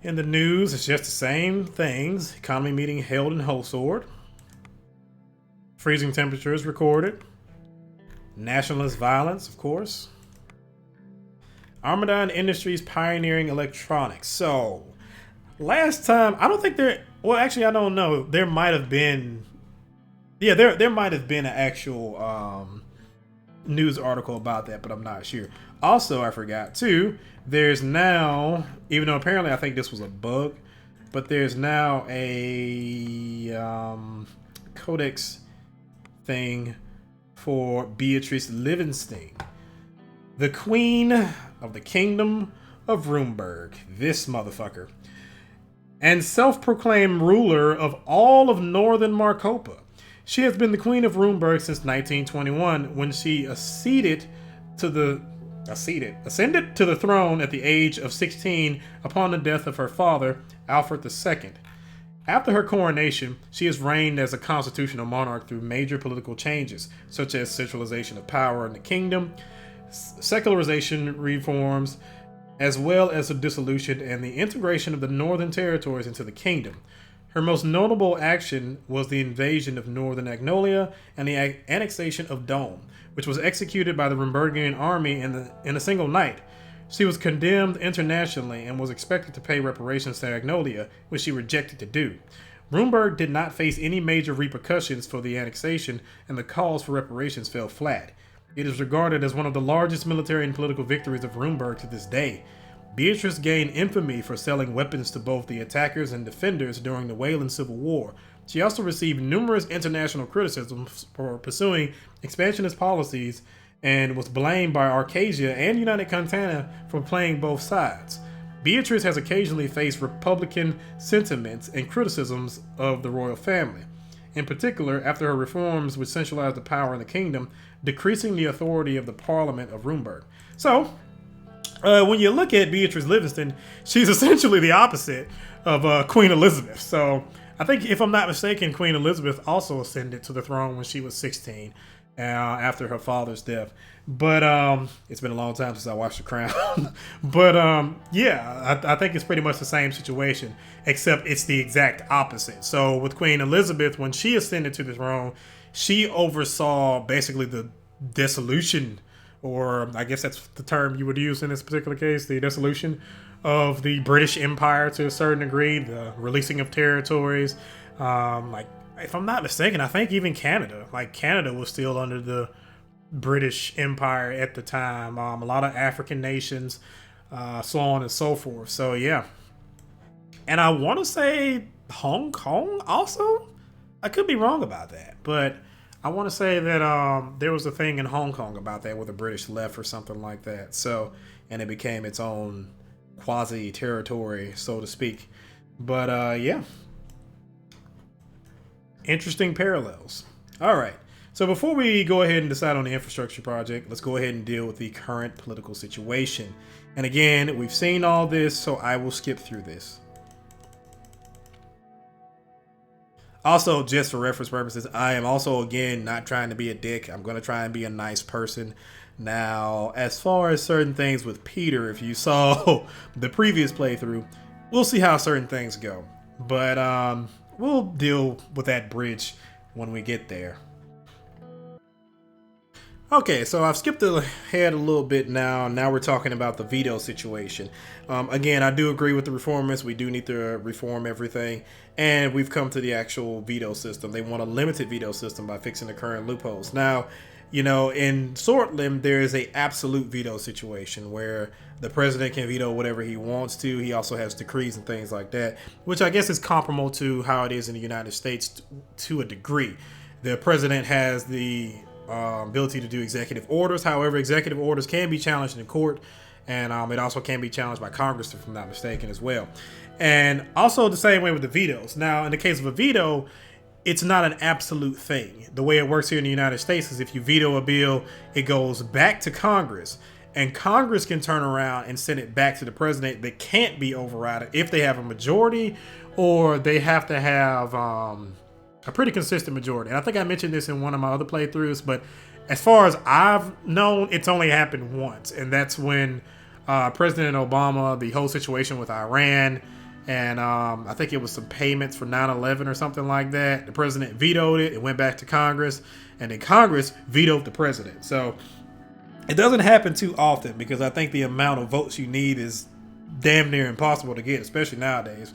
In the news, it's just the same things. Economy meeting held in Holsord. Freezing temperatures recorded. Nationalist violence, of course. Armadine Industries pioneering electronics. So, last time, I don't think there... Well, actually, I don't know. There might have been... Yeah, there might have been an actual news article about that, but I'm not sure. Also, I forgot, too, there's now... Even though apparently I think this was a bug, but there's now a codex thing for Beatrice Livingston, the Queen of the Kingdom of Runeberg. This motherfucker. And self-proclaimed ruler of all of Northern Marcopa. She has been the Queen of Runeberg since 1921 when she ascended to the throne at the age of 16 upon the death of her father, Alfred II. After her coronation, she has reigned as a constitutional monarch through major political changes, such as centralization of power in the kingdom, secularization reforms, as well as the dissolution and the integration of the northern territories into the kingdom. Her most notable action was the invasion of northern Agnolia and the annexation of Dome, which was executed by the Runebergian army in a single night. She was condemned internationally and was expected to pay reparations to Agnolia, which she rejected to do. Runeberg did not face any major repercussions for the annexation, and the calls for reparations fell flat. It is regarded as one of the largest military and political victories of Runeberg to this day. Beatrice gained infamy for selling weapons to both the attackers and defenders during the Wayland Civil War. She also received numerous international criticisms for pursuing expansionist policies and was blamed by Arcadia and United Contana for playing both sides. Beatrice has occasionally faced Republican sentiments and criticisms of the royal family, in particular after her reforms which centralized the power in the kingdom, decreasing the authority of the Parliament of Runeberg. So, when you look at Beatrice Livingston, she's essentially the opposite of Queen Elizabeth. So, I think, if I'm not mistaken, Queen Elizabeth also ascended to the throne when she was 16 after her father's death. But it's been a long time since I watched The Crown. But yeah, I think it's pretty much the same situation, except it's the exact opposite. So with Queen Elizabeth, when she ascended to the throne, she oversaw basically the dissolution, or I guess that's the term you would use in this particular case, the dissolution of the British Empire to a certain degree, the releasing of territories. Like, if I'm not mistaken, I think even Canada. Like, Canada was still under the British Empire at the time. A lot of African nations, so on and so forth. So, yeah. And I want to say Hong Kong also? I could be wrong about that. But I want to say that there was a thing in Hong Kong about that where the British left or something like that. So, and it became its own quasi-territory, so to speak. But, yeah. Interesting parallels. All right. So before we go ahead and decide on the infrastructure project, let's go ahead and deal with the current political situation. And again, we've seen all this, so I will skip through this. Also, just for reference purposes, I am also, again, not trying to be a dick. I'm going to try and be a nice person. Now, as far as certain things with Peter, if you saw the previous playthrough, we'll see how certain things go. But we'll deal with that bridge when we get there. Okay, so I've skipped ahead a little bit now. Now we're talking about the veto situation. Again, I do agree with the reformers. We do need to reform everything. And we've come to the actual veto system. They want a limited veto system by fixing the current loopholes. Now, you know, in Sordland, there is a absolute veto situation where the president can veto whatever he wants to. He also has decrees and things like that, which I guess is comparable to how it is in the United States to a degree. The president has the ability to do executive orders. However, executive orders can be challenged in court, and it also can be challenged by Congress, if I'm not mistaken, as well. And also the same way with the vetoes. Now, in the case of a veto, it's not an absolute thing. The way it works here in the United States is if you veto a bill, it goes back to Congress, and Congress can turn around and send it back to the president. That can't be overridden if they have a majority, or they have to have a pretty consistent majority. And I think I mentioned this in one of my other playthroughs, but as far as I've known, it's only happened once, and that's when President Obama, the whole situation with Iran, and I think it was some payments for 9/11 or something like that. The president vetoed it. It went back to Congress, and then Congress vetoed the president. So it doesn't happen too often because I think the amount of votes you need is damn near impossible to get, especially nowadays.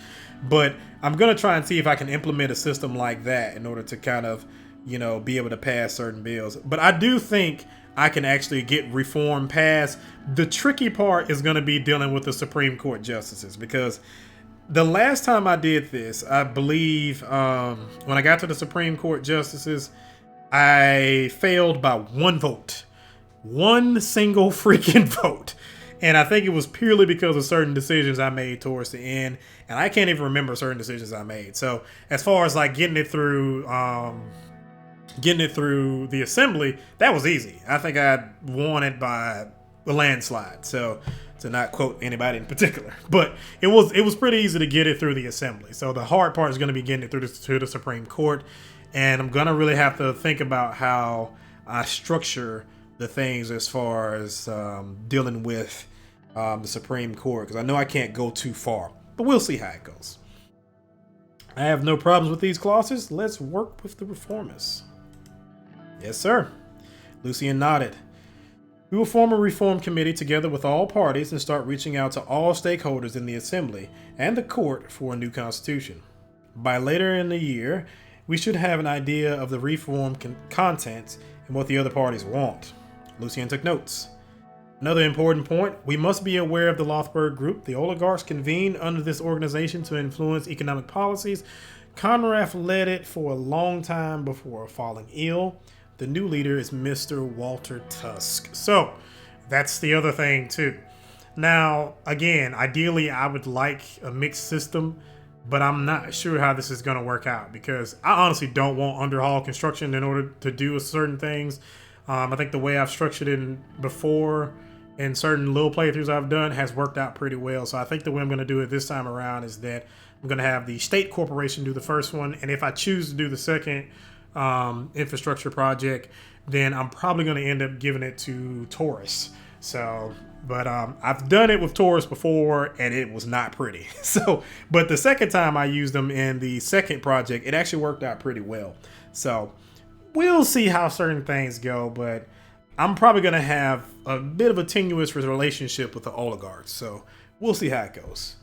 But I'm going to try and see if I can implement a system like that in order to kind of, you know, be able to pass certain bills. But I do think I can actually get reform passed. The tricky part is going to be dealing with the Supreme Court justices, because the last time I did this, I believe when I got to the Supreme Court justices, I failed by one vote. One single freaking vote. And I think it was purely because of certain decisions I made towards the end. And I can't even remember certain decisions I made. So as far as like getting it through the assembly, that was easy. I think I won it by a landslide. So to not quote anybody in particular, but it was pretty easy to get it through the assembly. So the hard part is going to be getting it through to the Supreme Court, and I'm going to really have to think about how I structure the things as far as dealing with the Supreme Court, because I know I can't go too far, but we'll see how it goes. I have no problems with these clauses. Let's work with the reformists. Yes, sir. Lucian nodded. We will form a reform committee together with all parties and start reaching out to all stakeholders in the assembly and the court for a new constitution. By later in the year, we should have an idea of the reform contents and what the other parties want. Lucian took notes. Another important point, we must be aware of the Lothburg Group. The oligarchs convened under this organization to influence economic policies. Conrad led it for a long time before falling ill. The new leader is Mr. Walter Tusk. So that's the other thing too. Now, again, ideally I would like a mixed system, but I'm not sure how this is going to work out, because I honestly don't want underhaul construction in order to do certain things. I think the way I've structured it before in certain little playthroughs I've done has worked out pretty well. So I think the way I'm going to do it this time around is that I'm going to have the state corporation do the first one, and if I choose to do the second infrastructure project, then I'm probably going to end up giving it to Taurus. So, but I've done it with Taurus before, and it was not pretty. So, but the second time I used them in the second project, it actually worked out pretty well. So we'll see how certain things go, but I'm probably going to have a bit of a tenuous relationship with the oligarchs. So we'll see how it goes.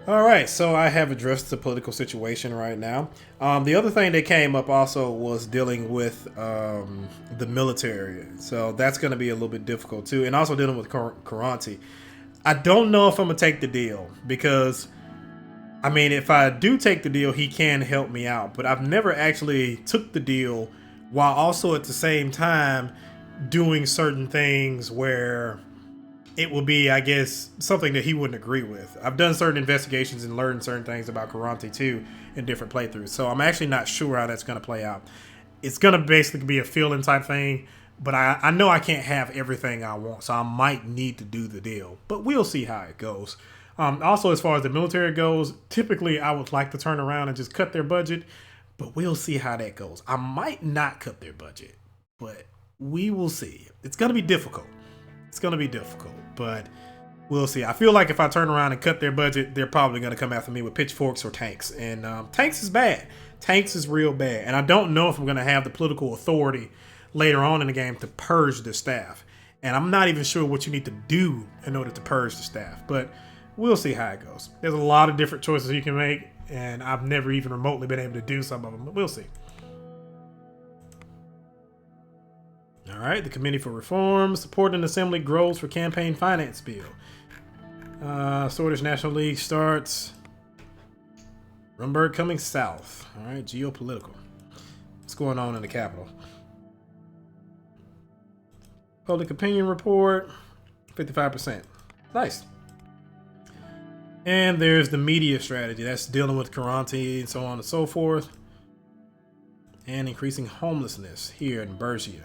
All right, so I have addressed the political situation right now. The other thing that came up also was dealing with the military. So that's going to be a little bit difficult too. And also dealing with Caronte. I don't know if I'm going to take the deal, because, I mean, if I do take the deal, he can help me out. But I've never actually took the deal while also at the same time doing certain things where it will be, I guess, something that he wouldn't agree with. I've done certain investigations and learned certain things about Caronte too in different playthroughs. So I'm actually not sure how that's going to play out. It's going to basically be a feeling type thing, but I know I can't have everything I want, so I might need to do the deal. But we'll see how it goes. Also, as far as the military goes, typically I would like to turn around and just cut their budget, but we'll see how that goes. I might not cut their budget, but we will see. It's going to be difficult. It's going to be difficult, but we'll see. I feel like if I turn around and cut their budget, they're probably going to come after me with pitchforks or tanks. And tanks is bad. Tanks is real bad. And I don't know if I'm going to have the political authority later on in the game to purge the staff. And I'm not even sure what you need to do in order to purge the staff. But we'll see how it goes. There's a lot of different choices you can make, and I've never even remotely been able to do some of them. But we'll see. All right, the Committee for Reform, support and assembly grows for campaign finance bill. Swedish National League starts. Rumberg coming south. All right, geopolitical. What's going on in the capital? Public opinion report, 55%. Nice. And there's the media strategy. That's dealing with Caronte and so on and so forth. And increasing homelessness here in Bergia.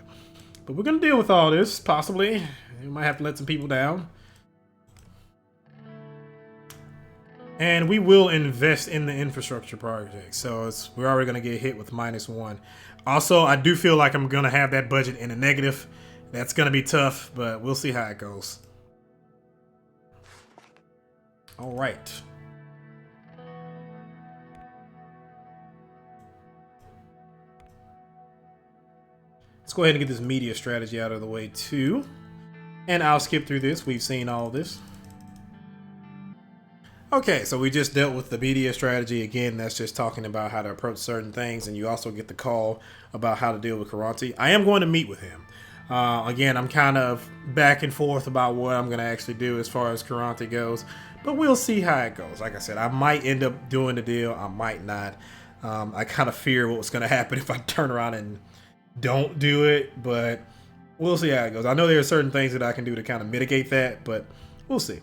But we're going to deal with all this, possibly. We might have to let some people down. And we will invest in the infrastructure project. So we're already going to get hit with -1. Also, I do feel like I'm going to have that budget in a negative. That's going to be tough, but we'll see how it goes. All right. Let's go ahead and get this media strategy out of the way too. And I'll skip through this. We've seen all this. Okay, so we just dealt with the media strategy. Again, that's just talking about how to approach certain things. And you also get the call about how to deal with Caronte. I am going to meet with him. Again, I'm kind of back and forth about what I'm going to actually do as far as Caronte goes. But we'll see how it goes. Like I said, I might end up doing the deal. I might not. I kind of fear what's going to happen if I turn around and don't do it. But we'll see how it goes. I know there are certain things that I can do to kind of mitigate that. But we'll see.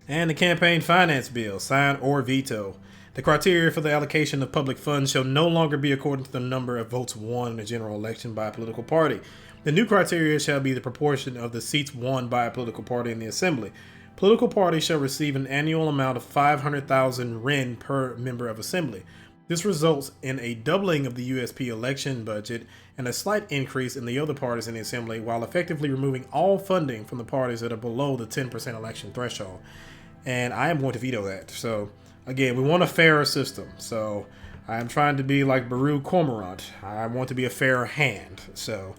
And the campaign finance bill, sign or veto. The criteria for the allocation of public funds shall no longer be according to the number of votes won in a general election by a political party. The new criteria shall be the proportion of the seats won by a political party in the assembly. Political parties shall receive an annual amount of 500,000 Rayne per member of assembly. This results in a doubling of the USP election budget and a slight increase in the other parties in the assembly, while effectively removing all funding from the parties that are below the 10% election threshold. And I am going to veto that. So again, we want a fairer system. So I am trying to be like Baru Cormorant. I want to be a fairer hand. So,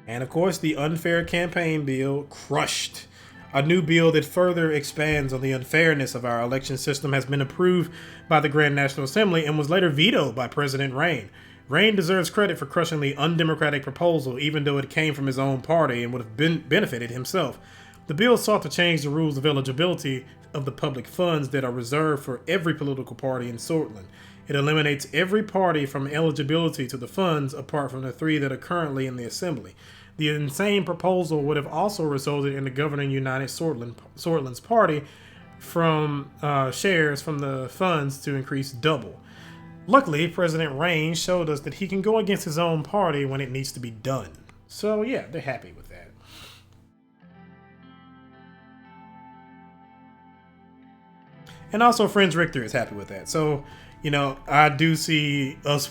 and of course, the unfair campaign bill crushed. A new bill that further expands on the unfairness of our election system has been approved by the Grand National Assembly and was later vetoed by President Rayne. Rayne deserves credit for crushing the undemocratic proposal, even though it came from his own party and would have benefited himself. The bill sought to change the rules of eligibility of the public funds that are reserved for every political party in Sordland. It eliminates every party from eligibility to the funds apart from the 3 that are currently in the assembly. The insane proposal would have also resulted in the governing United Sordland's party from shares from the funds to increase double. Luckily, President Rayne showed us that he can go against his own party when it needs to be done. So yeah, they're happy with that. And also, Friends Richter is happy with that. So, you know, I do see us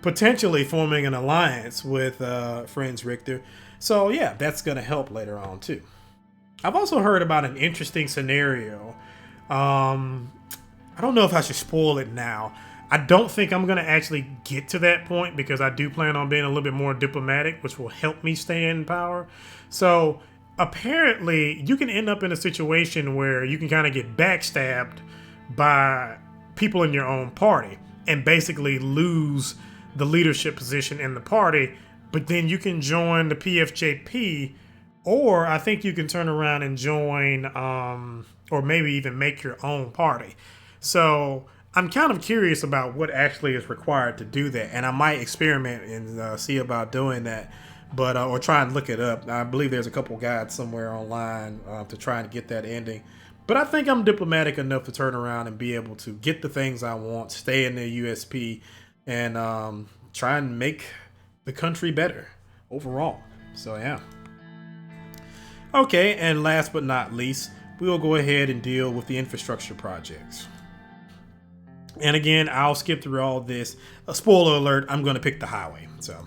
potentially forming an alliance with Friends Richter. So, yeah, that's going to help later on, too. I've also heard about an interesting scenario. I don't know if I should spoil it now. I don't think I'm going to actually get to that point because I do plan on being a little bit more diplomatic, which will help me stay in power. So, apparently, you can end up in a situation where you can kind of get backstabbed by people in your own party and basically lose the leadership position in the party, but then you can join the PFJP, or I think you can turn around and join or maybe even make your own party. So I'm kind of curious about what actually is required to do that, and I might experiment and see about doing that, but or try and look it up. I believe there's a couple guides somewhere online to try and get that ending. But I think I'm diplomatic enough to turn around and be able to get the things I want, stay in the USP, and try and make the country better overall. So, yeah. Okay, and last but not least, we will go ahead and deal with the infrastructure projects. And again, I'll skip through all this. A spoiler alert, I'm going to pick the highway. So,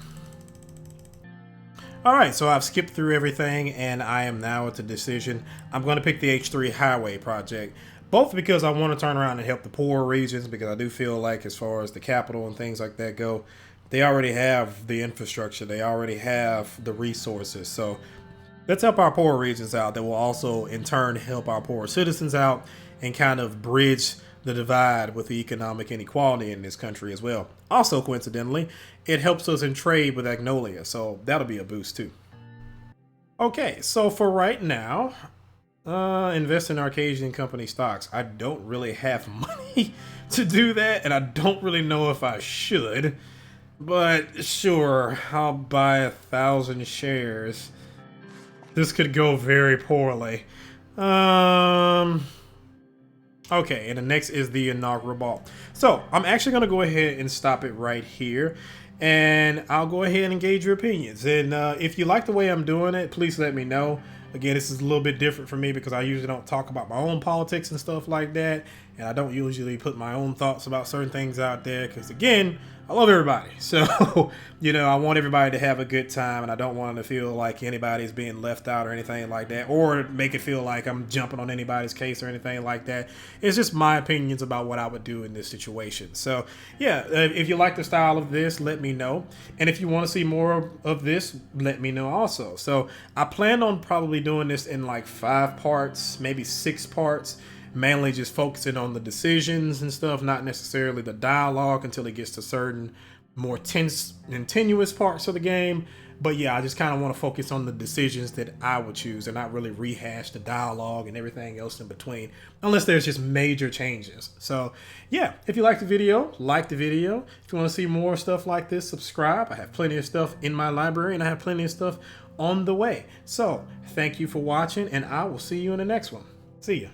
alright, so I've skipped through everything and I am now at the decision. I'm going to pick the H3 highway project, both because I want to turn around and help the poor regions, because I do feel like as far as the capital and things like that go, they already have the infrastructure, they already have the resources. So let's help our poor regions out. That will also in turn help our poor citizens out and kind of bridge the divide with the economic inequality in this country as well. Also, coincidentally, it helps us in trade with Agnolia, so that'll be a boost too. Okay, so for right now, invest in Arcadian company stocks. I don't really have money to do that, and I don't really know if I should, but sure, I'll buy 1,000 shares. This could go very poorly, Okay, and the next is the Inaugural Ball. So I'm actually going to go ahead and stop it right here. And I'll go ahead and gauge your opinions. And if you like the way I'm doing it, please let me know. Again, this is a little bit different for me because I usually don't talk about my own politics and stuff like that. And I don't usually put my own thoughts about certain things out there because, again, I love everybody. So, you know, I want everybody to have a good time, and I don't want to feel like anybody's being left out or anything like that, or make it feel like I'm jumping on anybody's case or anything like that. It's just my opinions about what I would do in this situation. So, yeah, if you like the style of this, let me know. And if you want to see more of this, let me know also. So, I plan on probably doing this in like 5 parts, maybe 6 parts. Mainly just focusing on the decisions and stuff, not necessarily the dialogue until it gets to certain more tense and tenuous parts of the game. But yeah, I just kind of want to focus on the decisions that I would choose and not really rehash the dialogue and everything else in between, unless there's just major changes. So yeah, if you like the video, like the video. If you want to see more stuff like this, subscribe. I have plenty of stuff in my library and I have plenty of stuff on the way. So thank you for watching, and I will see you in the next one. See ya.